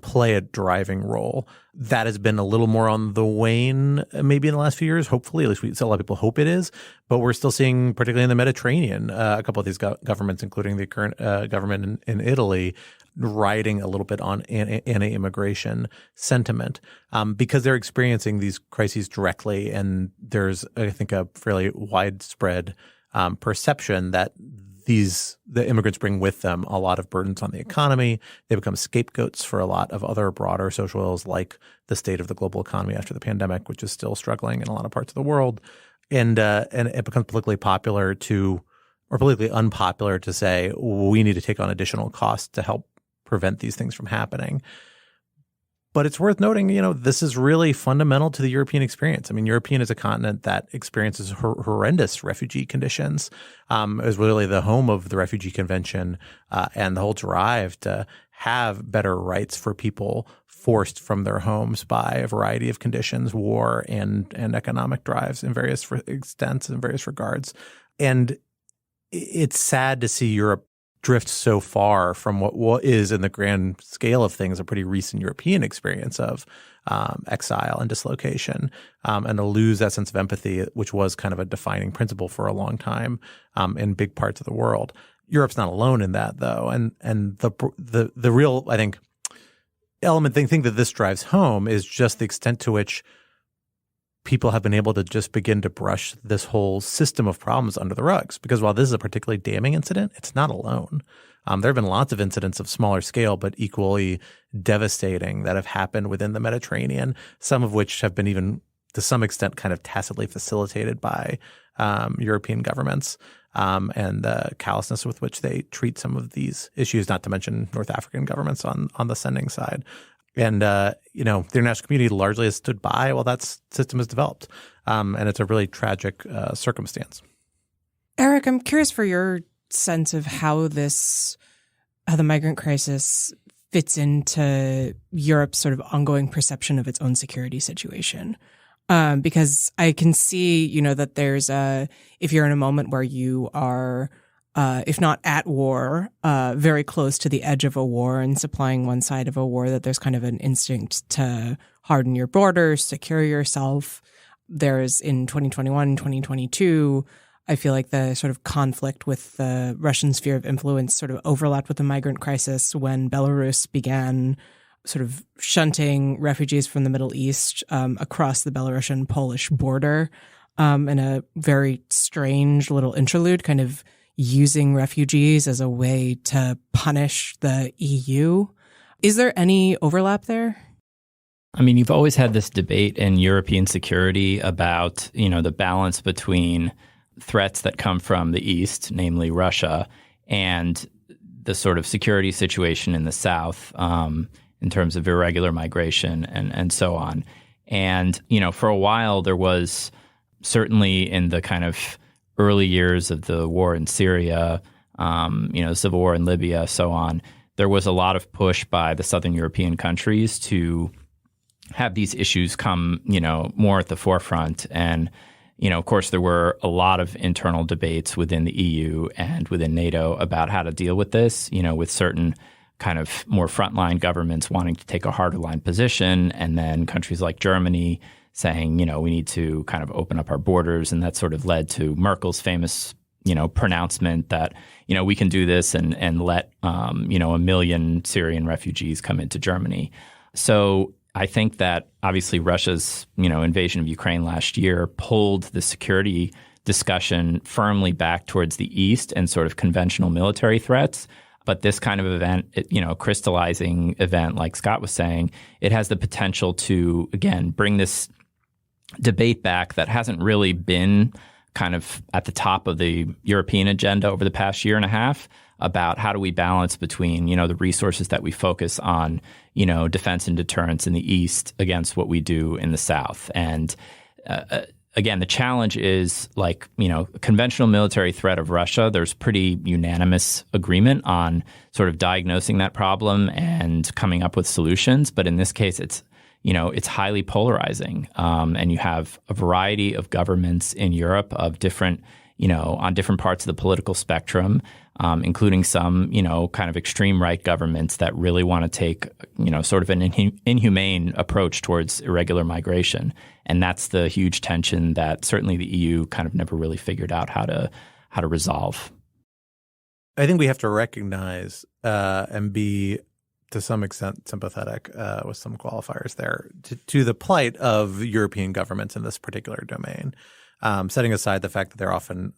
play a driving role. That has been a little more on the wane maybe in the last few years. Hopefully, at least a lot of people hope it is. But we're still seeing, particularly in the Mediterranean, a couple of these governments, including the current government in Italy, riding a little bit on anti-immigration sentiment because they're experiencing these crises directly. And there's, I think, a fairly widespread perception that the immigrants bring with them a lot of burdens on the economy. They become scapegoats for a lot of other broader social ills, like the state of the global economy after the pandemic, which is still struggling in a lot of parts of the world. And it becomes politically politically unpopular to say, we need to take on additional costs to help prevent these things from happening. But it's worth noting, this is really fundamental to the European experience. I mean, Europe is a continent that experiences horrendous refugee conditions. It was really the home of the Refugee Convention and the whole drive to have better rights for people forced from their homes by a variety of conditions, war and economic drives in various extents and various regards. And it's sad to see Europe drift so far from what is, in the grand scale of things, a pretty recent European experience of exile and dislocation, and to lose that sense of empathy, which was kind of a defining principle for a long time in big parts of the world. Europe's not alone in that, though, and the real, I think, thing that this drives home is just the extent to which people have been able to just begin to brush this whole system of problems under the rugs. Because while this is a particularly damning incident, it's not alone. There have been lots of incidents of smaller scale, but equally devastating that have happened within the Mediterranean, some of which have been even to some extent kind of tacitly facilitated by European governments and the callousness with which they treat some of these issues, not to mention North African governments on the sending side. And, the international community largely has stood by while that system has developed. And it's a really tragic circumstance. Eric, I'm curious for your sense of how the migrant crisis fits into Europe's sort of ongoing perception of its own security situation. Because I can see, that there's if you're in a moment where you are if not at war, very close to the edge of a war and supplying one side of a war, that there's kind of an instinct to harden your borders, secure yourself. There's in 2021, 2022, I feel like the sort of conflict with the Russian sphere of influence sort of overlapped with the migrant crisis when Belarus began sort of shunting refugees from the Middle East across the Belarusian-Polish border in a very strange little interlude, kind of using refugees as a way to punish the EU. Is there any overlap there? I mean, you've always had this debate in European security about, the balance between threats that come from the East, namely Russia, and the sort of security situation in the South in terms of irregular migration and so on. And, for a while there was certainly in the kind of early years of the war in Syria, the civil war in Libya, so on, there was a lot of push by the Southern European countries to have these issues come, more at the forefront. And, of course, there were a lot of internal debates within the EU and within NATO about how to deal with this, with certain kind of more frontline governments wanting to take a harder line position, and then countries like Germany saying, we need to kind of open up our borders. And that sort of led to Merkel's famous, pronouncement that, we can do this and let, 1 million Syrian refugees come into Germany. So I think that obviously Russia's, invasion of Ukraine last year pulled the security discussion firmly back towards the East and sort of conventional military threats. But this kind of event, crystallizing event, like Scott was saying, it has the potential to, again, bring this debate back that hasn't really been kind of at the top of the European agenda over the past year and a half about how do we balance between, the resources that we focus on, defense and deterrence in the East against what we do in the South. And again, the challenge is conventional military threat of Russia. There's pretty unanimous agreement on sort of diagnosing that problem and coming up with solutions. But in this case, it's highly polarizing. And you have a variety of governments in Europe of different on different parts of the political spectrum, including some, kind of extreme right governments that really want to take, sort of an inhumane approach towards irregular migration. And that's the huge tension that certainly the EU kind of never really figured out how to resolve. I think we have to recognize and be, to some extent, sympathetic with some qualifiers there to the plight of European governments in this particular domain, setting aside the fact that they're often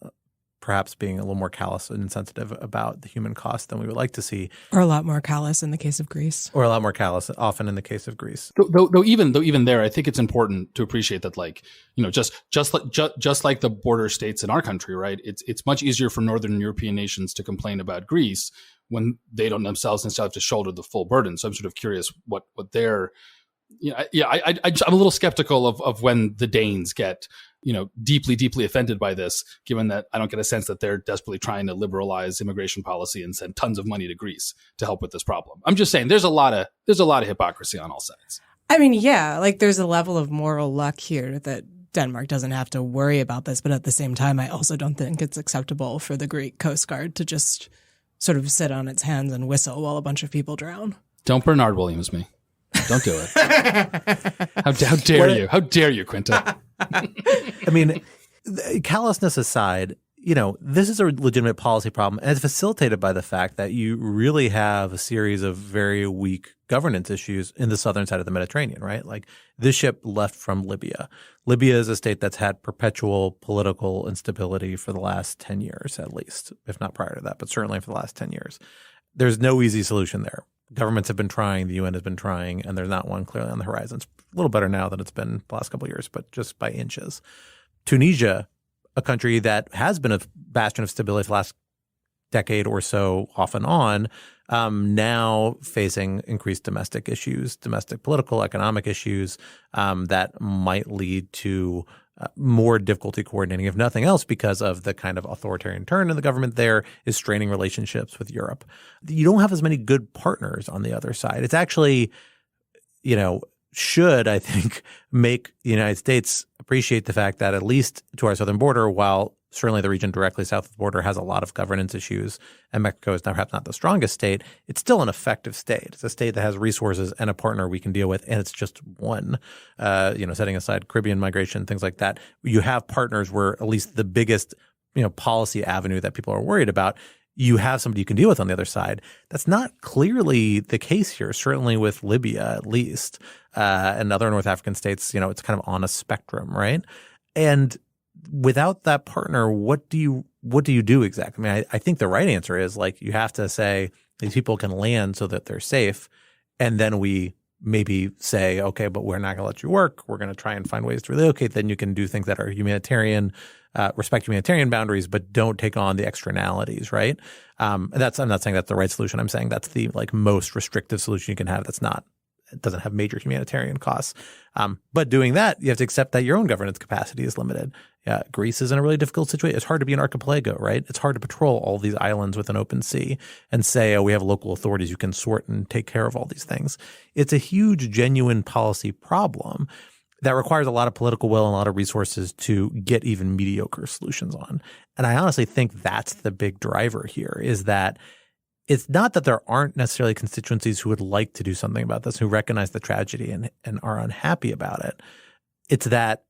perhaps being a little more callous and insensitive about the human cost than we would like to see. Or a lot more callous in the case of Greece. Or a lot more callous often in the case of Greece. Though even there, I think it's important to appreciate that, just like the border states in our country, right? It's much easier for Northern European nations to complain about Greece when they don't themselves necessarily have to shoulder the full burden. So I'm sort of curious what their, I'm a little skeptical of when the Danes get, deeply offended by this, given that I don't get a sense that they're desperately trying to liberalize immigration policy and send tons of money to Greece to help with this problem. I'm just saying there's a lot of hypocrisy on all sides. I mean, yeah, there's a level of moral luck here that Denmark doesn't have to worry about this. But at the same time, I also don't think it's acceptable for the Greek Coast Guard to just sort of sit on its hands and whistle while a bunch of people drown. Don't Bernard Williams me. Don't do it. How dare you? How dare you, Quinta? I mean, callousness aside, this is a legitimate policy problem, and it's facilitated by the fact that you really have a series of very weak governance issues in the southern side of the Mediterranean, right? Like this ship left from Libya. Libya is a state that's had perpetual political instability for the last 10 years, at least, if not prior to that, but certainly for the last 10 years. There's no easy solution there. Governments have been trying, the UN has been trying, and there's not one clearly on the horizon. It's a little better now than it's been the last couple of years, but just by inches. Tunisia, a country that has been a bastion of stability for the last decade or so off and on, now facing increased domestic issues, domestic political, economic issues that might lead to more difficulty coordinating, if nothing else, because of the kind of authoritarian turn in the government there is straining relationships with Europe. You don't have as many good partners on the other side. It's actually, should, I think, make the United States appreciate the fact that at least to our southern border, while certainly the region directly south of the border has a lot of governance issues, and Mexico is perhaps not the strongest state, it's still an effective state. It's a state that has resources and a partner we can deal with, and it's just one. Setting aside Caribbean migration, things like that, you have partners where at least the biggest, policy avenue that people are worried about, you have somebody you can deal with on the other side. That's not clearly the case here, certainly with Libya at least, and other North African states, it's kind of on a spectrum, right? And without that partner, what do you do exactly? I mean, I think the right answer is you have to say these people can land so that they're safe, and then we maybe say, okay, but we're not going to let you work. We're going to try and find ways to relocate. Then you can do things that are humanitarian, respect humanitarian boundaries, but don't take on the externalities, right? I'm not saying that's the right solution. I'm saying that's the most restrictive solution you can have. It doesn't have major humanitarian costs. But doing that, you have to accept that your own governance capacity is limited. Greece is in a really difficult situation. It's hard to be an archipelago, right? It's hard to patrol all these islands with an open sea and say, we have local authorities who can sort and take care of all these things. It's a huge, genuine policy problem that requires a lot of political will and a lot of resources to get even mediocre solutions on. And I honestly think that's the big driver here, is that it's not that there aren't necessarily constituencies who would like to do something about this, who recognize the tragedy and are unhappy about it. It's that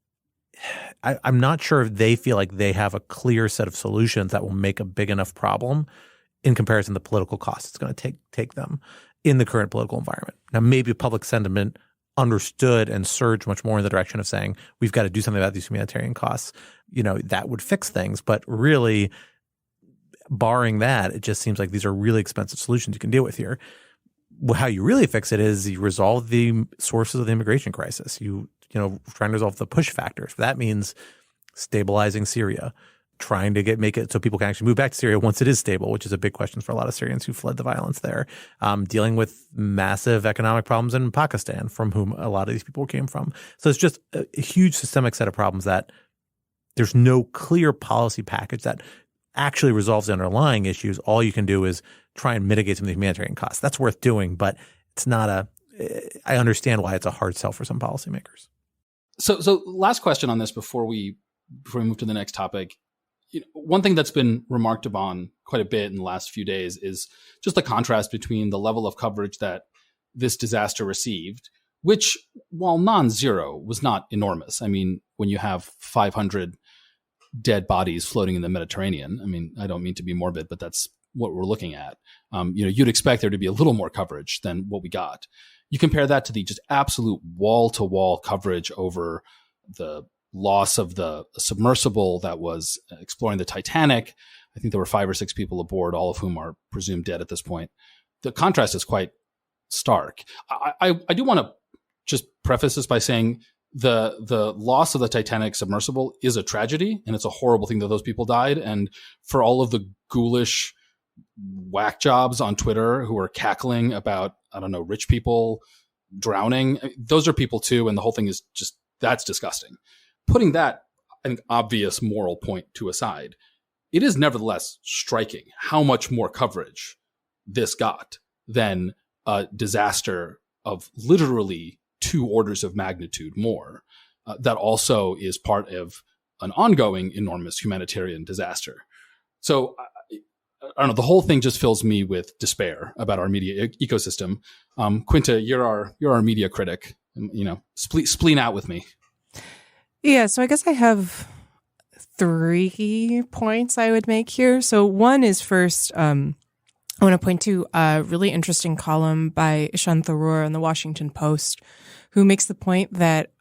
I'm not sure if they feel like they have a clear set of solutions that will make a big enough problem in comparison to the political cost it's going to take them in the current political environment. Now, maybe public sentiment understood and surged much more in the direction of saying, we've got to do something about these humanitarian costs. That would fix things. But really, barring that, it just seems like these are really expensive solutions you can deal with here. How you really fix it is you resolve the sources of the immigration crisis. Trying to resolve the push factors. That means stabilizing Syria, trying to make it so people can actually move back to Syria once it is stable, which is a big question for a lot of Syrians who fled the violence there. Dealing with massive economic problems in Pakistan, from whom a lot of these people came from. So it's just a huge systemic set of problems that there's no clear policy package that actually resolves the underlying issues. All you can do is try and mitigate some of the humanitarian costs. That's worth doing, but it's not I understand why it's a hard sell for some policymakers. So last question on this before we move to the next topic. one thing that's been remarked upon quite a bit in the last few days is just the contrast between the level of coverage that this disaster received, which, while non-zero, was not enormous. I mean, when you have 500 dead bodies floating in the Mediterranean, I mean, I don't mean to be morbid, but that's what we're looking at. You'd expect there to be a little more coverage than what we got. You compare that to the just absolute wall-to-wall coverage over the loss of the submersible that was exploring the Titanic. I think there were 5 or 6 people aboard, all of whom are presumed dead at this point. The contrast is quite stark. I do want to just preface this by saying the loss of the Titanic submersible is a tragedy, and it's a horrible thing that those people died. And for all of the ghoulish whack jobs on Twitter who are cackling about, I don't know, rich people drowning, those are people too, and the whole thing is just, that's disgusting. Putting that, I think, obvious moral point to aside, it is nevertheless striking how much more coverage this got than a disaster of literally 2 orders of magnitude more, that also is part of an ongoing enormous humanitarian disaster. So I don't know, the whole thing just fills me with despair about our media ecosystem. Quinta, you're our media critic. Spleen out with me. Yeah, so I guess I have 3 points I would make here. So one is first, I want to point to a really interesting column by Ishan Tharoor in the Washington Post, who makes the point that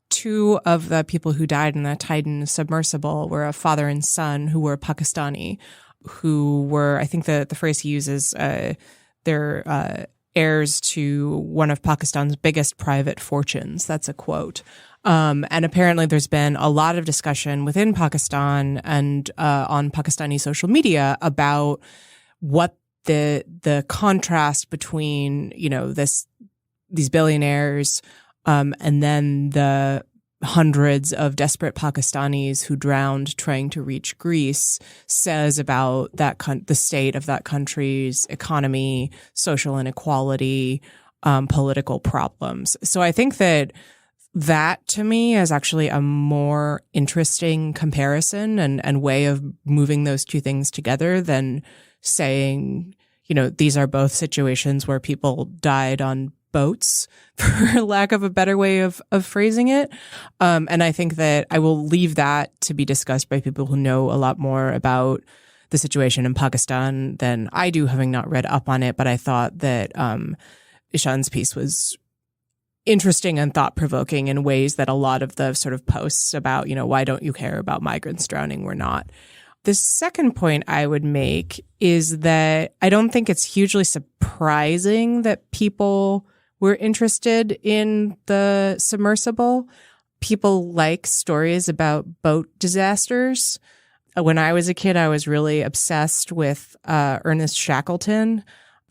2 of the people who died in the Titan submersible were a father and son who were Pakistani, who were, I think the phrase he uses, they're heirs to one of Pakistan's biggest private fortunes. That's a quote. And apparently there's been a lot of discussion within Pakistan and on Pakistani social media about what the contrast between, these billionaires and then the hundreds of desperate Pakistanis who drowned trying to reach Greece says about the state of that country's economy, social inequality, political problems. So I think that to me is actually a more interesting comparison and way of moving those 2 things together than saying, these are both situations where people died on boats, for lack of a better way of phrasing it. And I think that I will leave that to be discussed by people who know a lot more about the situation in Pakistan than I do, having not read up on it. But I thought that Ishan's piece was interesting and thought-provoking in ways that a lot of the sort of posts about, why don't you care about migrants drowning were not. The second point I would make is that I don't think it's hugely surprising that people were interested in the submersible. People like stories about boat disasters. When I was a kid, I was really obsessed with Ernest Shackleton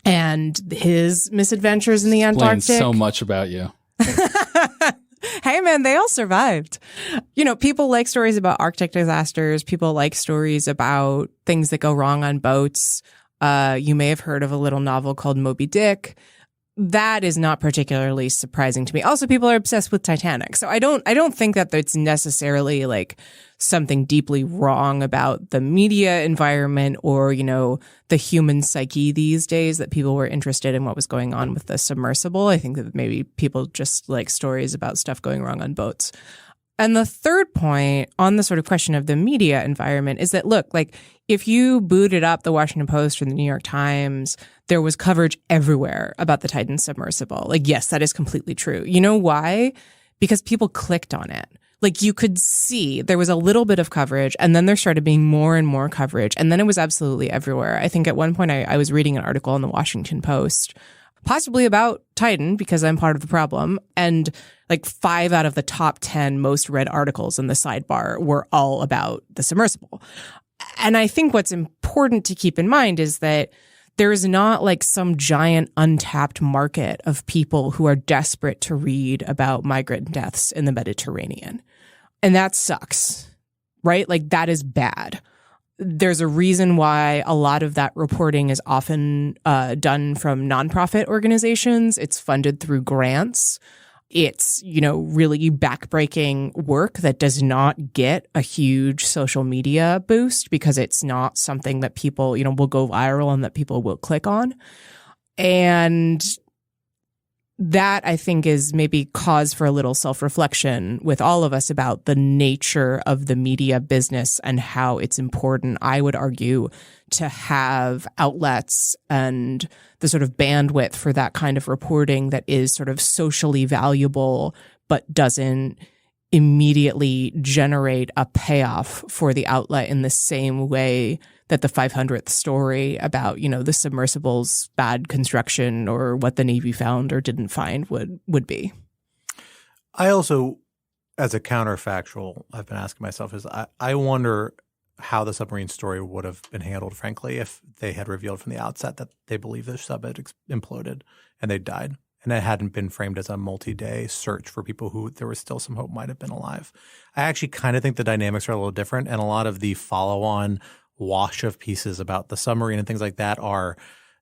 and his misadventures in the Antarctic. Explains so much about you. Hey, man, they all survived. People like stories about Arctic disasters. People like stories about things that go wrong on boats. You may have heard of a little novel called Moby Dick. That is not particularly surprising to me. Also, people are obsessed with Titanic. So I don't think that it's necessarily like something deeply wrong about the media environment or, the human psyche these days that people were interested in what was going on with the submersible. I think that maybe people just like stories about stuff going wrong on boats. And the third point on the sort of question of the media environment is that, look, like if you booted up the Washington Post or the New York Times, there was coverage everywhere about the Titan submersible. Like, yes, that is completely true. You know why? Because people clicked on it. Like you could see there was a little bit of coverage and then there started being more and more coverage. And then it was absolutely everywhere. I think at one point I was reading an article in the Washington Post, possibly about Titan because I'm part of the problem. And like 5 out of the top 10 most read articles in the sidebar were all about the submersible. And I think what's important to keep in mind is that there is not like some giant untapped market of people who are desperate to read about migrant deaths in the Mediterranean. And that sucks, right? Like that is bad. There's a reason why a lot of that reporting is often done from nonprofit organizations. It's funded through grants. It's, really backbreaking work that does not get a huge social media boost because it's not something that people, will go viral and that people will click on. And that, I think, is maybe cause for a little self-reflection with all of us about the nature of the media business and how it's important, I would argue, to have outlets and the sort of bandwidth for that kind of reporting that is sort of socially valuable but doesn't immediately generate a payoff for the outlet in the same way that the 500th story about, the submersible's bad construction or what the Navy found or didn't find would be. I also, as a counterfactual, I've been asking myself is I wonder how the submarine story would have been handled, frankly, if they had revealed from the outset that they believe the sub had imploded and they died. And it hadn't been framed as a multi-day search for people who there was still some hope might have been alive. I actually kind of think the dynamics are a little different, and a lot of the follow-on wash of pieces about the submarine and things like that are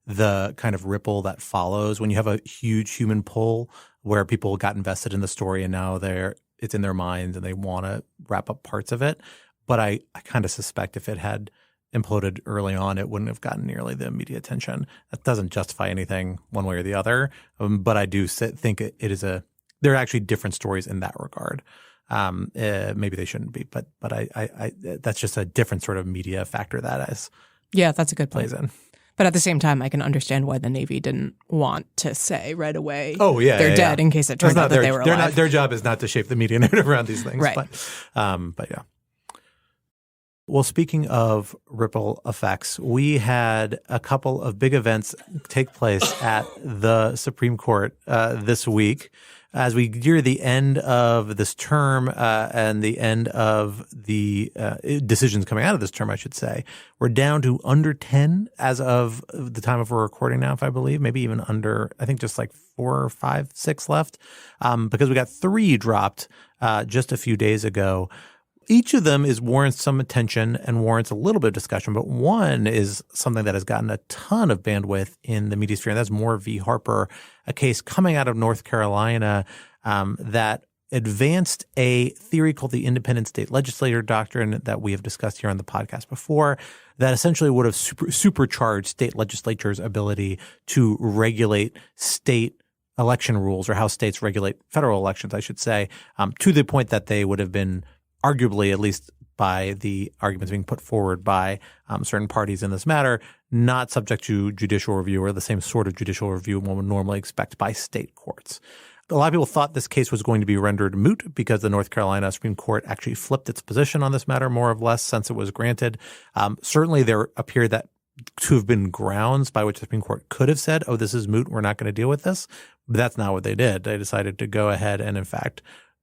the kind of ripple that follows when you have a huge human pull where people got invested in the story and now it's in their minds and they want to wrap up parts of it. But I kind of suspect if it had imploded early on, it wouldn't have gotten nearly the media attention. That doesn't justify anything one way or the other. But I do think it is there are actually different stories in that regard. Maybe they shouldn't be, but I that's just a different sort of media factor that is. Yeah, that's a good point. Plays in. But at the same time, I can understand why the Navy didn't want to say right away, they're dead in case it turns out that they were alive. Their job is not to shape the media narrative around these things. Right. But yeah. Well, speaking of ripple effects, we had a couple of big events take place at the Supreme Court this week as we near the end of this term and the end of the decisions coming out of this term, I should say. We're down to under 10 as of the time of our recording now, if I believe, maybe even under, I think just like 4 or 5, 6 left, because we got 3 dropped just a few days ago. Each of them warrants some attention and warrants a little bit of discussion, but one is something that has gotten a ton of bandwidth in the media sphere, and that's Moore v. Harper, a case coming out of North Carolina that advanced a theory called the Independent State Legislature Doctrine that we have discussed here on the podcast before, that essentially would have supercharged state legislatures' ability to regulate state election rules, or how states regulate federal elections, I should say, to the point that they would have been arguably, at least by the arguments being put forward by certain parties in this matter, not subject to judicial review or the same sort of judicial review one would normally expect by state courts. A lot of people thought this case was going to be rendered moot because the North Carolina Supreme Court actually flipped its position on this matter more or less since it was granted. Certainly there appeared that to have been grounds by which the Supreme Court could have said, oh, this is moot, we're not going to deal with this. But that's not what they did. They decided to go ahead and, in fact,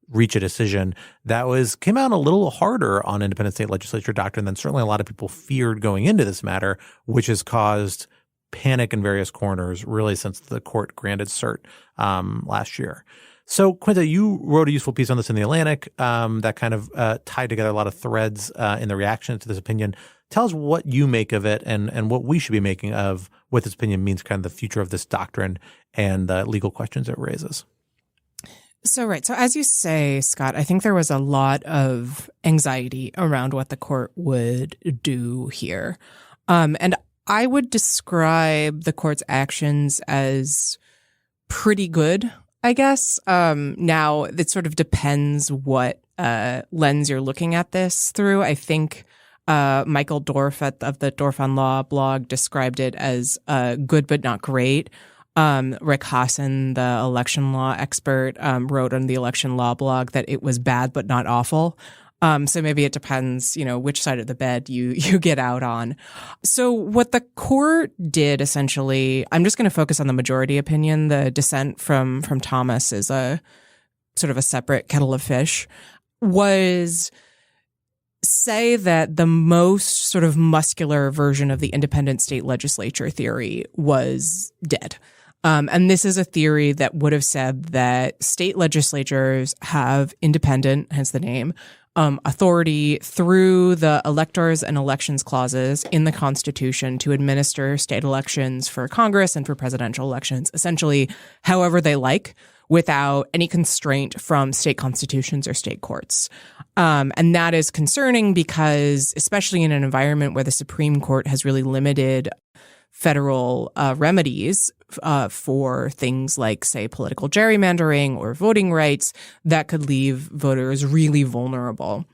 reach a decision that came out a little harder on Independent State Legislature Doctrine than certainly a lot of people feared going into this matter, which has caused panic in various corners really since the court granted cert last year. So, Quinta, you wrote a useful piece on this in The Atlantic that kind of tied together a lot of threads in the reaction to this opinion. Tell us what you make of it and what we should be making of what this opinion means, kind of the future of this doctrine and the legal questions it raises. So, right. So as you say, Scott, I think there was a lot of anxiety around what the court would do here. And I would describe the court's actions as pretty good, I guess. Now, it sort of depends what lens you're looking at this through. I think Michael Dorff of the Dorff on Law blog described it as good but not great. Rick Hassan, the election law expert, wrote on the election law blog that it was bad but not awful. So maybe it depends, which side of the bed you get out on. So what the court did essentially, I'm just going to focus on the majority opinion. The dissent from Thomas is a sort of a separate kettle of fish, was say that the most sort of muscular version of the independent state legislature theory was dead. And this is a theory that would have said that state legislatures have independent, hence the name, authority through the electors and elections clauses in the Constitution to administer state elections for Congress and for presidential elections, essentially however they like, without any constraint from state constitutions or state courts. And that is concerning because, especially in an environment where the Supreme Court has really limited federal remedies for things like, say, political gerrymandering or voting rights, that could leave voters really vulnerable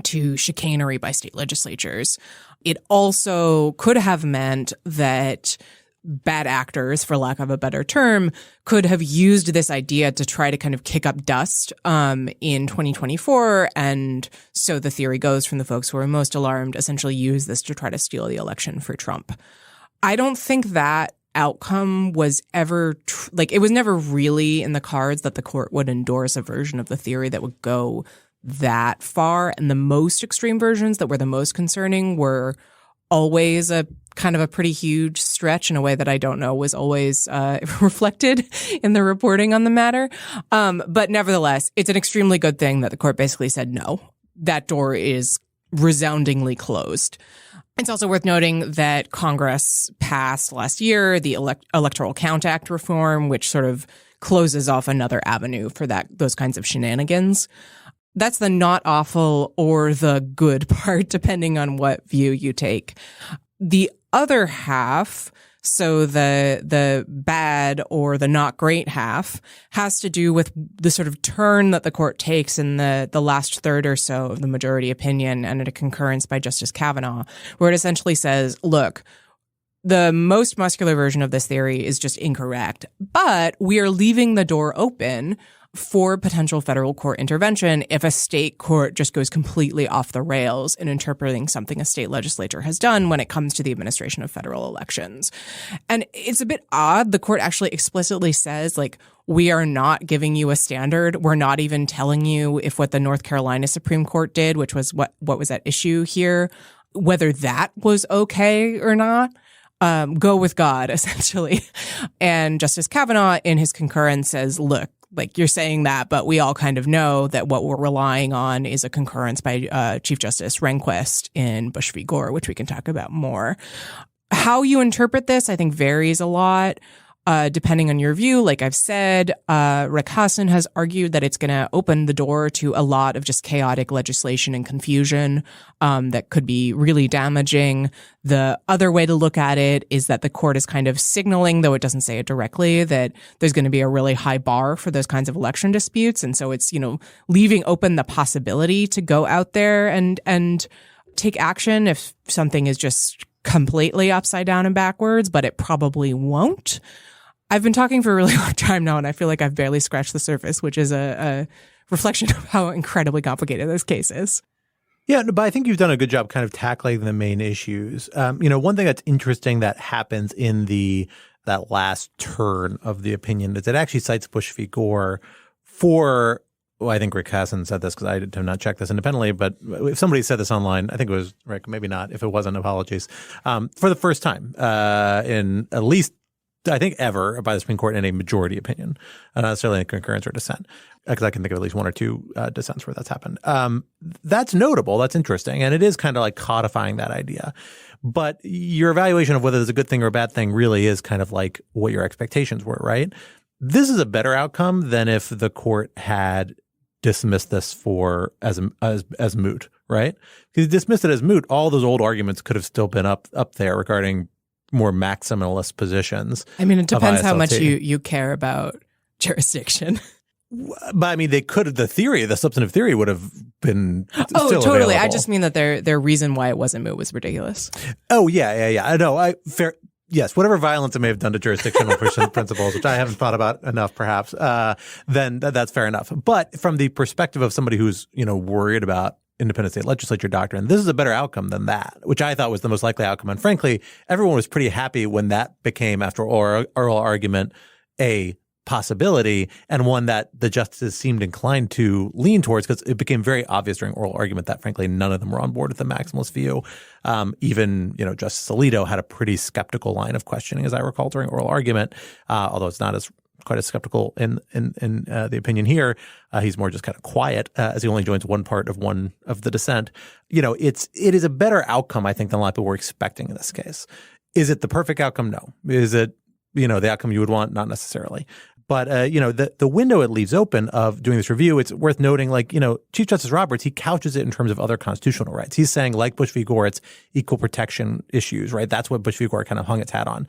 to chicanery by state legislatures. It also could have meant that bad actors, for lack of a better term, could have used this idea to try to kind of kick up dust in 2024. And so the theory goes from the folks who are most alarmed, essentially use this to try to steal the election for Trump. I don't think that outcome was ever it was never really in the cards that the court would endorse a version of the theory that would go that far. And the most extreme versions that were the most concerning were always a kind of a pretty huge stretch in a way that I don't know was always reflected in the reporting on the matter. But nevertheless, it's an extremely good thing that the court basically said, no, that door is resoundingly closed. It's also worth noting that Congress passed last year the Electoral Count Act reform, which sort of closes off another avenue for those kinds of shenanigans. That's the not awful or the good part, depending on what view you take. The other half, so the bad or the not great half, has to do with the sort of turn that the court takes in the last third or so of the majority opinion and a concurrence by Justice Kavanaugh, where it essentially says, look, the most muscular version of this theory is just incorrect, but we are leaving the door open for potential federal court intervention if a state court just goes completely off the rails in interpreting something a state legislature has done when it comes to the administration of federal elections. And it's a bit odd. The court actually explicitly says, we are not giving you a standard. We're not even telling you if what the North Carolina Supreme Court did, which was what was at issue here, whether that was okay or not. Go with God, essentially. And Justice Kavanaugh, in his concurrence, says, look, you're saying that, but we all kind of know that what we're relying on is a concurrence by Chief Justice Rehnquist in Bush v. Gore, which we can talk about more. How you interpret this, I think, varies a lot. Depending on your view, like I've said, Rick Hassan has argued that it's going to open the door to a lot of just chaotic legislation and confusion that could be really damaging. The other way to look at it is that the court is kind of signaling, though it doesn't say it directly, that there's going to be a really high bar for those kinds of election disputes. And so it's, leaving open the possibility to go out there and take action if something is just completely upside down and backwards, but it probably won't. I've been talking for a really long time now, and I feel like I've barely scratched the surface, which is a reflection of how incredibly complicated this case is. Yeah, but I think you've done a good job kind of tackling the main issues. One thing that's interesting that happens in that last turn of the opinion is it actually cites Bush v. Gore for, I think Rick Hassan said this because I have not checked this independently, but if somebody said this online, I think it was Rick, maybe not. If it wasn't, apologies. For the first time in at least, I think, ever by the Supreme Court in a majority opinion, not necessarily in concurrence or dissent, because I can think of at least one or two dissents where that's happened. That's notable. That's interesting. And it is kind of like codifying that idea. But your evaluation of whether it's a good thing or a bad thing really is kind of like what your expectations were, right? This is a better outcome than if the court had dismissed this as moot, right? Because he dismissed it as moot. All those old arguments could have still been up there regarding more maximalist positions. I mean, it depends how much you care about jurisdiction. But I mean, they could have, the substantive theory would have been Oh, still totally. available. I just mean that their reason why it wasn't moot was ridiculous. Oh, yeah. I know. Fair. Yes, whatever violence it may have done to jurisdictional principles, which I haven't thought about enough, perhaps, then that's fair enough. But from the perspective of somebody who's, worried about Independent State Legislature Doctrine, this is a better outcome than that, which I thought was the most likely outcome. And frankly, everyone was pretty happy when that became, after oral argument, a possibility and one that the justices seemed inclined to lean towards, because it became very obvious during oral argument that, frankly, none of them were on board with the maximalist view. Even, Justice Alito had a pretty skeptical line of questioning, as I recall, during oral argument, although it's not quite as skeptical in the opinion here. He's more just kind of quiet as he only joins one part of the dissent. It is a better outcome, I think, than a lot of people were expecting in this case. Is it the perfect outcome? No. Is it, the outcome you would want? Not necessarily. But, the window it leaves open of doing this review, it's worth noting, Chief Justice Roberts, he couches it in terms of other constitutional rights. He's saying, like Bush v. Gore, it's equal protection issues, right? That's what Bush v. Gore kind of hung its hat on.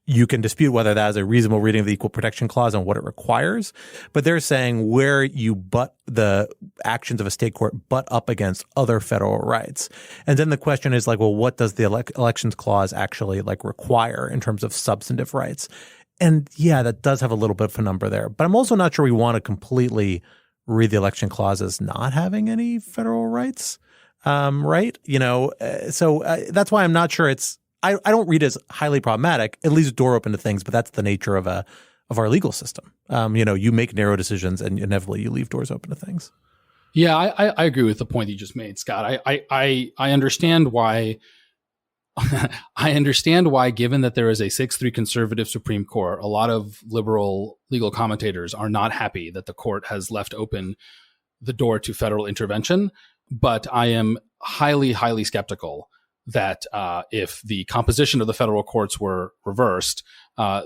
You can dispute whether that is a reasonable reading of the Equal Protection Clause and what it requires. But they're saying where you butt the actions of a state court butt up against other federal rights. And then the question is what does the Elections Clause actually require in terms of substantive rights? And yeah, that does have a little bit of a number there. But I'm also not sure we want to completely read the Election Clause as not having any federal rights, right? So that's why I'm not sure I don't read it as highly problematic. It leaves a door open to things, but that's the nature of our legal system. You make narrow decisions and inevitably you leave doors open to things. Yeah, I agree with the point that you just made, Scott. I understand why. I understand why, given that there is a 6-3 conservative Supreme Court, a lot of liberal legal commentators are not happy that the court has left open the door to federal intervention. But I am highly, highly skeptical that if the composition of the federal courts were reversed,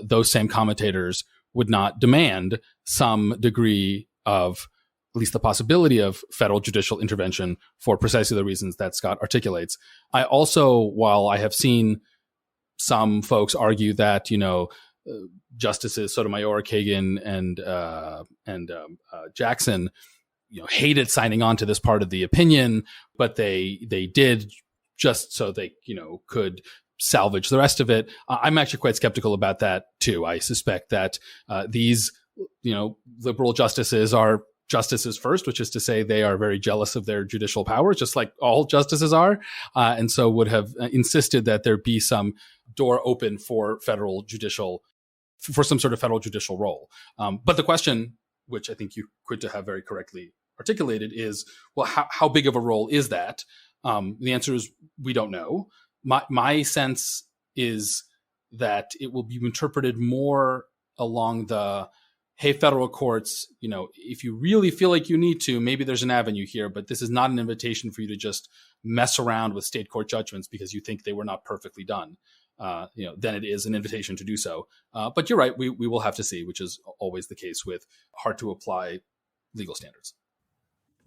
those same commentators would not demand some degree of at least the possibility of federal judicial intervention for precisely the reasons that Scott articulates. I also, while I have seen some folks argue that, Justices Sotomayor, Kagan, and Jackson, hated signing on to this part of the opinion, but they did just so they, could salvage the rest of it. I'm actually quite skeptical about that too. I suspect that these, liberal justices are justices first, which is to say they are very jealous of their judicial powers, just like all justices are, and so would have insisted that there be some door open for some sort of federal judicial role. But the question, which I think you could have very correctly articulated, is, well, how big of a role is that? The answer is we don't know. My sense is that it will be interpreted more along the, hey, federal courts, if you really feel like you need to, maybe there's an avenue here, but this is not an invitation for you to just mess around with state court judgments because you think they were not perfectly done. Then it is an invitation to do so. But you're right, we will have to see, which is always the case with hard to apply legal standards.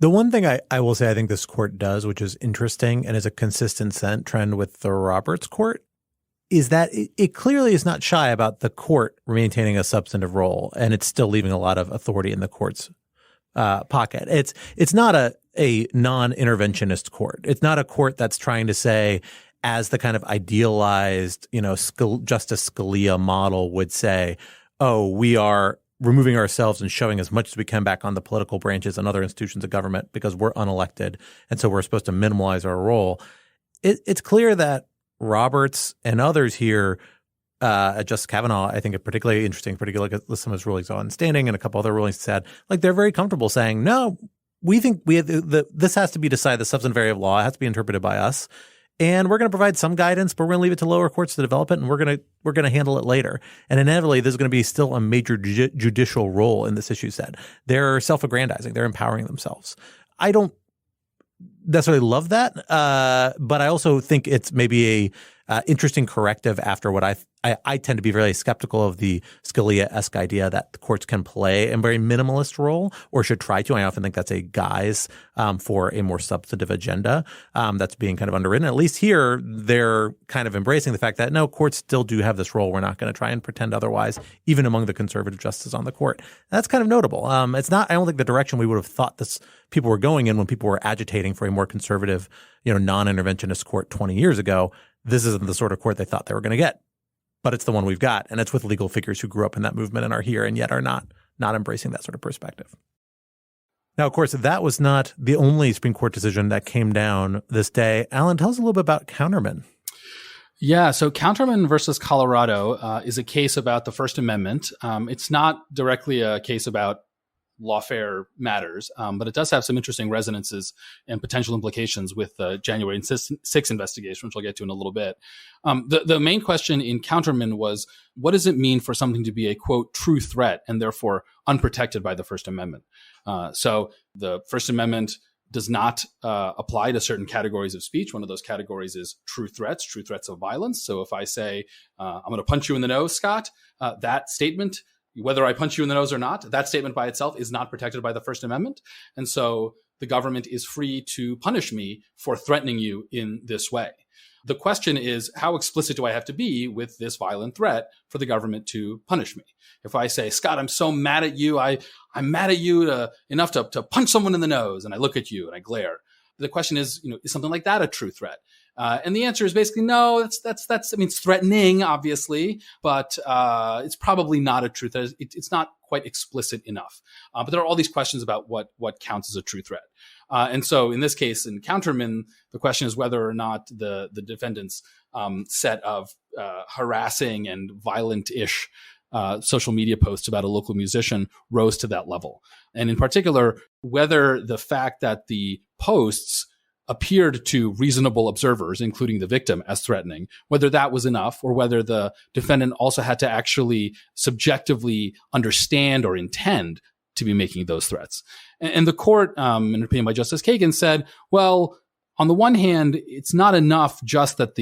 The one thing I will say I think this court does, which is interesting and is a consistent trend with the Roberts court, is that it clearly is not shy about the court maintaining a substantive role, and it's still leaving a lot of authority in the court's pocket. It's not a non-interventionist court. It's not a court that's trying to say, as the kind of idealized, Justice Scalia model would say, oh, we are removing ourselves and shoving as much as we can back on the political branches and other institutions of government because we're unelected, and so we're supposed to minimize our role. It's clear that Roberts and others here, Justice Kavanaugh, I think are particularly interesting, particularly with some of his rulings on standing and a couple other rulings said, they're very comfortable saying, no, we think this has to be decided, the substantive area of law has to be interpreted by us. And we're going to provide some guidance, but we're going to leave it to lower courts to develop it, and we're going to handle it later. And inevitably, there's going to be still a major judicial role in this issue set. They're self-aggrandizing. They're empowering themselves. I don't necessarily love that, but I also think it's maybe a interesting corrective after what I tend to be very skeptical of the Scalia-esque idea that the courts can play a very minimalist role or should try to. I often think that's a guise for a more substantive agenda that's being kind of underwritten. At least here, they're kind of embracing the fact that, no, courts still do have this role. We're not going to try and pretend otherwise, even among the conservative justices on the court. That's kind of notable. It's not, I don't think, the direction we would have thought people were going in when people were agitating for a more conservative, non-interventionist court 20 years ago. This isn't the sort of court they thought they were going to get. But it's the one we've got, and it's with legal figures who grew up in that movement and are here and yet are not embracing that sort of perspective. Now, of course, that was not the only Supreme Court decision that came down this day. Alan, tell us a little bit about Counterman. Yeah, so Counterman versus Colorado is a case about the First Amendment. It's not directly a case about lawfare matters, but it does have some interesting resonances and potential implications with the January 6th investigation, which I'll get to in a little bit. The main question in Counterman was, what does it mean for something to be a, quote, true threat and therefore unprotected by the First Amendment? So the First Amendment does not apply to certain categories of speech. One of those categories is true threats of violence. So if I say, I'm going to punch you in the nose, Scott, that statement whether I punch you in the nose or not, that statement by itself is not protected by the First Amendment. And so the government is free to punish me for threatening you in this way. The question is, how explicit do I have to be with this violent threat for the government to punish me? If I say, Scott, I'm so mad at you, I'm mad at you enough to punch someone in the nose, and I look at you and I glare. The question is, is something like that a true threat? And the answer is basically no. It's threatening, obviously, but it's probably not a true threat. It's not quite explicit enough. But there are all these questions about what counts as a true threat. And so in this case, in Counterman, the question is whether or not the defendant's set of harassing and violent-ish social media posts about a local musician rose to that level. And in particular, whether the fact that the posts appeared to reasonable observers, including the victim, as threatening, whether that was enough or whether the defendant also had to actually subjectively understand or intend to be making those threats. And the court, in an opinion by Justice Kagan, said, well, on the one hand, it's not enough just that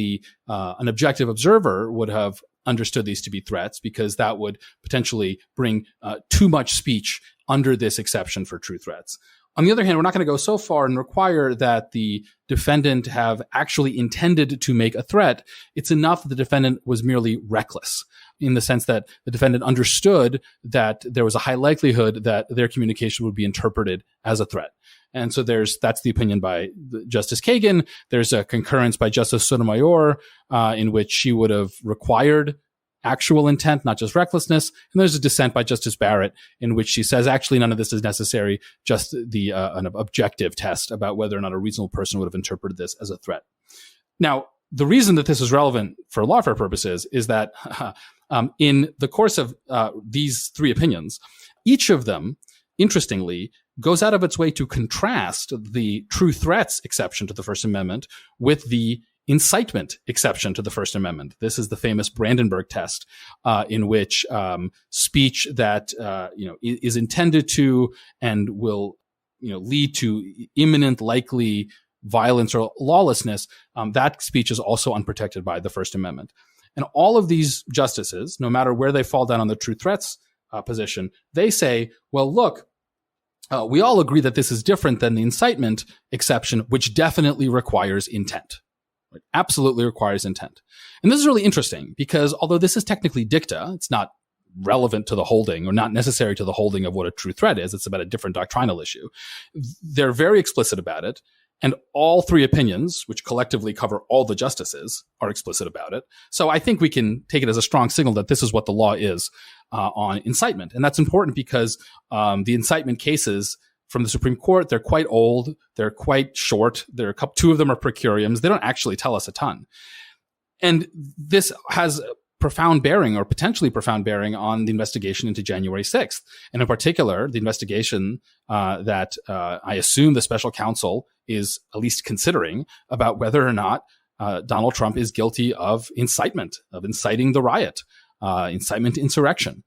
an objective observer would have understood these to be threats, because that would potentially bring too much speech under this exception for true threats. On the other hand, we're not going to go so far and require that the defendant have actually intended to make a threat. It's enough that the defendant was merely reckless, in the sense that the defendant understood that there was a high likelihood that their communication would be interpreted as a threat. And so that's the opinion by Justice Kagan. There's a concurrence by Justice Sotomayor in which she would have required actual intent, not just recklessness. And there's a dissent by Justice Barrett in which she says, actually, none of this is necessary, just an objective test about whether or not a reasonable person would have interpreted this as a threat. Now, the reason that this is relevant for lawfare purposes is that in the course of these three opinions, each of them, interestingly, goes out of its way to contrast the true threats exception to the First Amendment with the incitement exception to the First Amendment. This is the famous Brandenburg test, in which speech that is intended to and will lead to imminent likely violence or lawlessness, that speech is also unprotected by the First Amendment. And all of these justices, no matter where they fall down on the true threats position, they say, well, look, we all agree that this is different than the incitement exception, which definitely requires intent. It absolutely requires intent. And this is really interesting because although this is technically dicta, it's not relevant to the holding or not necessary to the holding of what a true threat is. It's about a different doctrinal issue. They're very explicit about it. And all three opinions, which collectively cover all the justices, are explicit about it. So I think we can take it as a strong signal that this is what the law is on incitement. And that's important because the incitement cases from the Supreme Court, they're quite old, they're quite short. Two of them are per curiams. They don't actually tell us a ton. And this has profound bearing or potentially profound bearing on the investigation into January 6th. And in particular, the investigation that I assume the special counsel is at least considering about whether or not Donald Trump is guilty of incitement, of inciting the riot, incitement to insurrection.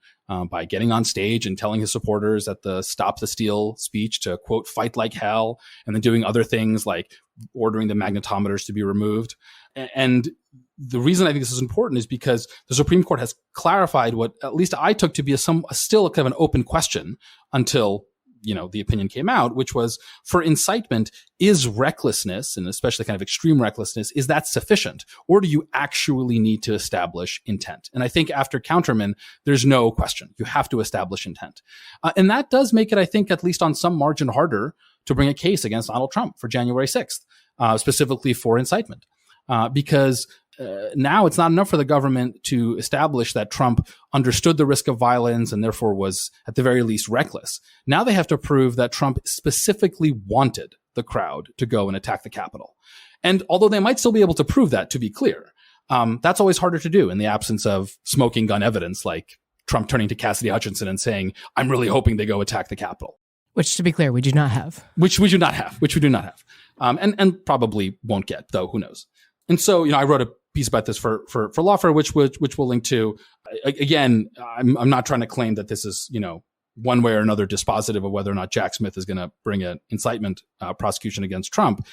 By getting on stage and telling his supporters at the Stop the Steal speech to, quote, fight like hell, and then doing other things like ordering the magnetometers to be removed. And the reason I think this is important is because the Supreme Court has clarified what at least I took to be still kind of an open question until the opinion came out, which was for incitement, is recklessness, and especially kind of extreme recklessness, is that sufficient? Or do you actually need to establish intent? And I think after Counterman, there's no question. You have to establish intent. And that does make it, I think, at least on some margin harder to bring a case against Donald Trump for January 6th, specifically for incitement. Because now it's not enough for the government to establish that Trump understood the risk of violence and therefore was at the very least reckless. Now they have to prove that Trump specifically wanted the crowd to go and attack the Capitol. And although they might still be able to prove that, to be clear, that's always harder to do in the absence of smoking gun evidence, like Trump turning to Cassidy Hutchinson and saying, I'm really hoping they go attack the Capitol. Which, to be clear, we do not have. Which we do not have. And probably won't get, though, who knows. And so, I wrote a piece about this for Lawfare, which we'll link to. Again, I'm not trying to claim that this is, one way or another dispositive of whether or not Jack Smith is going to bring an incitement prosecution against Trump.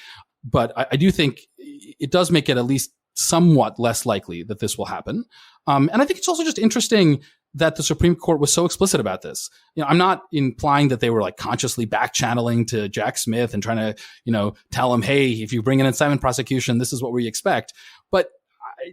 But I do think it does make it at least somewhat less likely that this will happen. And I think it's also just interesting that the Supreme Court was so explicit about this. I'm not implying that they were like consciously back channeling to Jack Smith and trying to, tell him, hey, if you bring an incitement prosecution, this is what we expect. But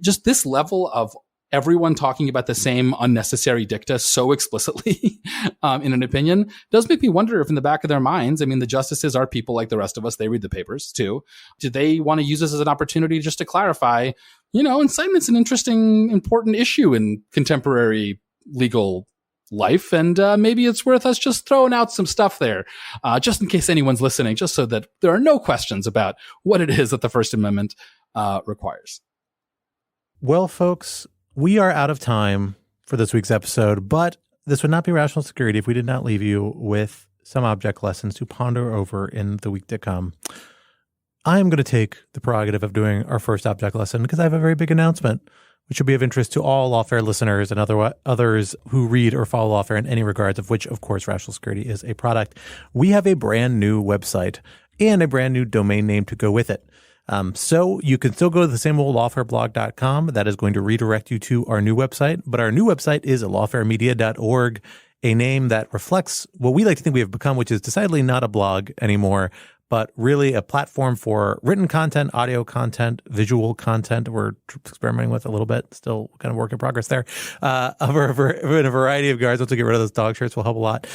just this level of everyone talking about the same unnecessary dicta so explicitly in an opinion does make me wonder if in the back of their minds, the justices are people like the rest of us. They read the papers too. Do they want to use this as an opportunity just to clarify, incitement's an interesting, important issue in contemporary legal life. And maybe it's worth us just throwing out some stuff there, just in case anyone's listening, just so that there are no questions about what it is that the First Amendment requires. Well, folks, we are out of time for this week's episode, but this would not be Rational Security if we did not leave you with some object lessons to ponder over in the week to come. I am going to take the prerogative of doing our first object lesson because I have a very big announcement, which will be of interest to all Lawfare listeners and others who read or follow Lawfare in any regards, of which, of course, Rational Security is a product. We have a brand new website and a brand new domain name to go with it. So you can still go to the same old lawfareblog.com. That is going to redirect you to our new website. But our new website is lawfaremedia.org, a name that reflects what we like to think we have become, which is decidedly not a blog anymore, but really a platform for written content, audio content, visual content. We're experimenting with a little bit, still kind of work in progress there, in a variety of regards. Once we get rid of those dog shirts, will help a lot.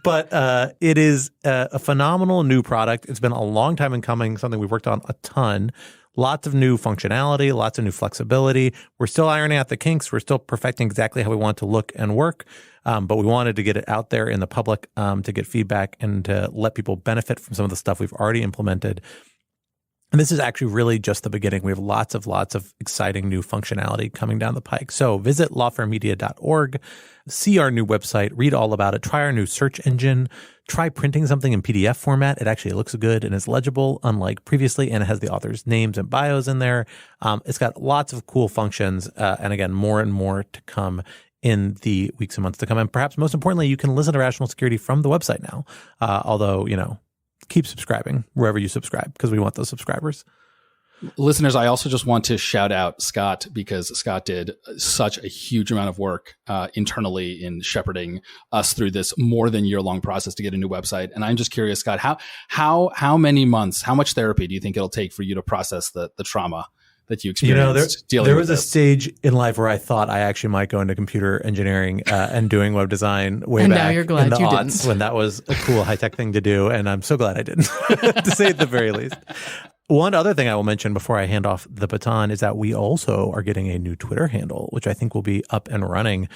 But it is a phenomenal new product. It's been a long time in coming, something we've worked on a ton. Lots of new functionality, lots of new flexibility. We're still ironing out the kinks. We're still perfecting exactly how we want to look and work. But we wanted to get it out there in the public to get feedback and to let people benefit from some of the stuff we've already implemented. And this is actually really just the beginning. We have lots of exciting new functionality coming down the pike. So visit lawfaremedia.org, see our new website, read all about it, try our new search engine, try printing something in PDF format. It actually looks good and is legible, unlike previously, and it has the author's names and bios in there. It's got lots of cool functions, and again, more and more to come in the weeks and months to come. And perhaps most importantly, you can listen to Rational Security from the website now, although, keep subscribing wherever you subscribe because we want those subscribers. Listeners, I also just want to shout out Scott because Scott did such a huge amount of work internally in shepherding us through this more than year-long process to get a new website. And I'm just curious, Scott, how many months, how much therapy do you think it'll take for you to process the trauma that you experienced there was a stage in life where I thought I actually might go into computer engineering and doing web design way back now you're glad in the you aughts didn't. when that was a cool high-tech thing to do. And I'm so glad I didn't, to say at the very least. One other thing I will mention before I hand off the baton is that we also are getting a new Twitter handle, which I think will be up and running.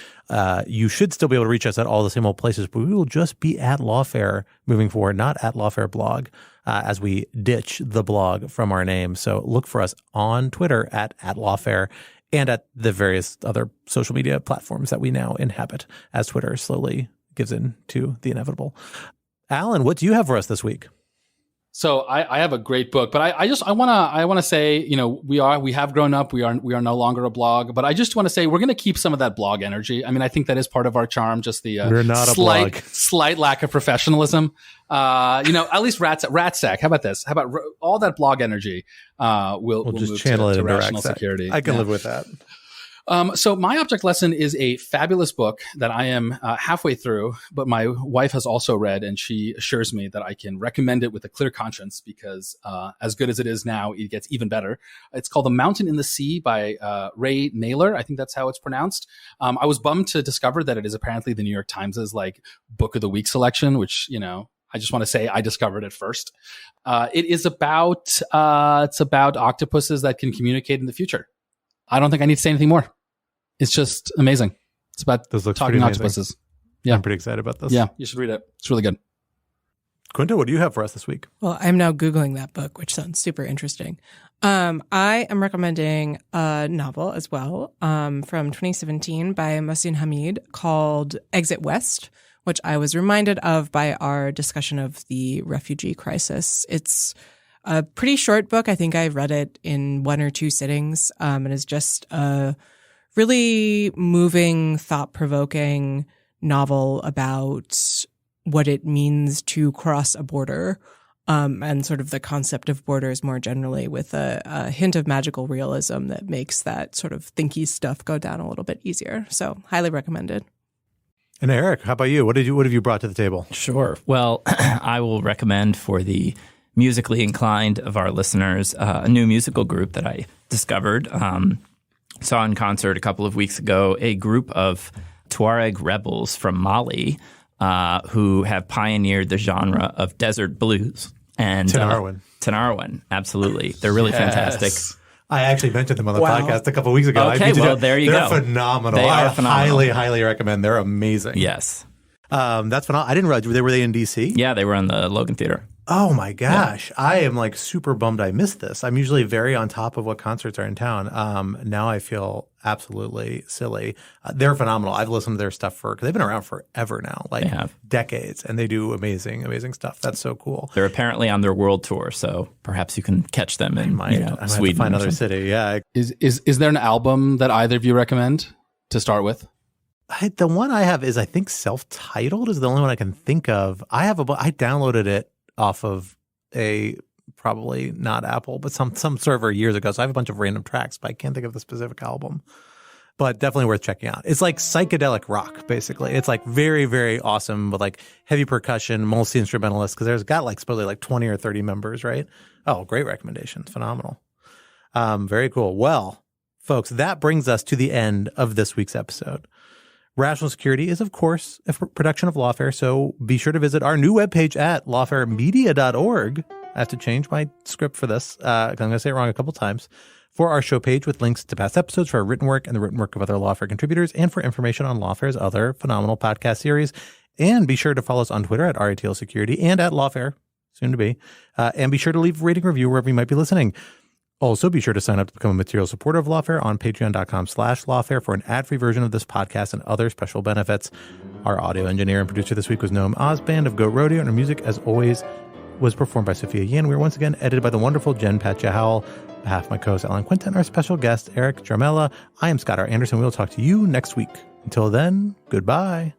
You should still be able to reach us at all the same old places, but we will just be at Lawfare moving forward, not at Lawfare blog, as we ditch the blog from our name. So look for us on Twitter at Lawfare and at the various other social media platforms that we now inhabit as Twitter slowly gives in to the inevitable. Alan, what do you have for us this week? So I have a great book, but I want to say, we have grown up. We are no longer a blog, but I just want to say we're going to keep some of that blog energy. I think that is part of our charm, just the we're not slight lack of professionalism. At least RatSec. How about this? How about all that blog energy? We'll just move channel it into Rational Security. I can live with that. So my object lesson is a fabulous book that I am halfway through, but my wife has also read, and she assures me that I can recommend it with a clear conscience because as good as it is now, it gets even better. It's called A Mountain in the Sea by Ray Naylor. I think that's how it's pronounced. I was bummed to discover that it is apparently the New York Times' Book of the Week selection, which, I just want to say I discovered it first. It is about octopuses that can communicate in the future. I don't think I need to say anything more. It's just amazing. It's about talking octopuses. Yeah. I'm pretty excited about this. Yeah, you should read it. It's really good. Quinta, what do you have for us this week? Well, I'm now Googling that book, which sounds super interesting. I am recommending a novel as well from 2017 by Mohsin Hamid called Exit West, which I was reminded of by our discussion of the refugee crisis. It's a pretty short book. I think I read it in 1 or 2 sittings and is just a really moving, thought-provoking novel about what it means to cross a border and sort of the concept of borders more generally, with a hint of magical realism that makes that sort of thinky stuff go down a little bit easier. So highly recommended. And Eric, how about you? What have you brought to the table? Sure. Well, I will recommend for the musically inclined of our listeners a new musical group that I discovered. Saw in concert a couple of weeks ago a group of Tuareg rebels from Mali who have pioneered the genre of desert blues. And Tinariwen, absolutely. They're really fantastic. I actually mentioned them on the podcast a couple of weeks ago. Okay, there you go. They're phenomenal. They are phenomenal. Highly, highly recommend. They're amazing. Yes. That's phenomenal. I didn't realize, were they in D.C.? Yeah, they were in the Logan Theater. Oh my gosh. Yeah. I am like super bummed I missed this. I'm usually very on top of what concerts are in town. Now I feel absolutely silly. They're phenomenal. I've listened to their stuff because they've been around forever now, like decades, and they do amazing, amazing stuff. That's so cool. They're apparently on their world tour, so perhaps you can catch them in I might Sweden. Have to find another city. Yeah. Is there an album that either of you recommend to start with? The one I have is, I think, self-titled is the only one I can think of. I downloaded it off of a probably not Apple, but some server years ago. So I have a bunch of random tracks, but I can't think of the specific album. But definitely worth checking out. It's like psychedelic rock, basically. It's like very, very awesome with like heavy percussion, multi-instrumentalist, because there's got like supposedly like 20 or 30 members, right? Oh, great recommendation. Phenomenal. Very cool. Well, folks, that brings us to the end of this week's episode. Rational Security is, of course, a production of Lawfare, so be sure to visit our new webpage at lawfaremedia.org. I have to change my script for this, because I'm going to say it wrong a couple times, for our show page with links to past episodes, for our written work and the written work of other Lawfare contributors, and for information on Lawfare's other phenomenal podcast series. And be sure to follow us on Twitter at RATL Security and at Lawfare, soon to be. And be sure to leave a rating review wherever you might be listening. Also, be sure to sign up to become a material supporter of Lawfare on patreon.com/Lawfare for an ad-free version of this podcast and other special benefits. Our audio engineer and producer this week was Noam Osband of Goat Rodeo, and our music, as always, was performed by Sophia Yin. We were once again edited by the wonderful Jen Patja Howell. On behalf of my co-host Alan Quinta and our special guest, Eric Ciaramella, I am Scott R. Anderson. We will talk to you next week. Until then, goodbye.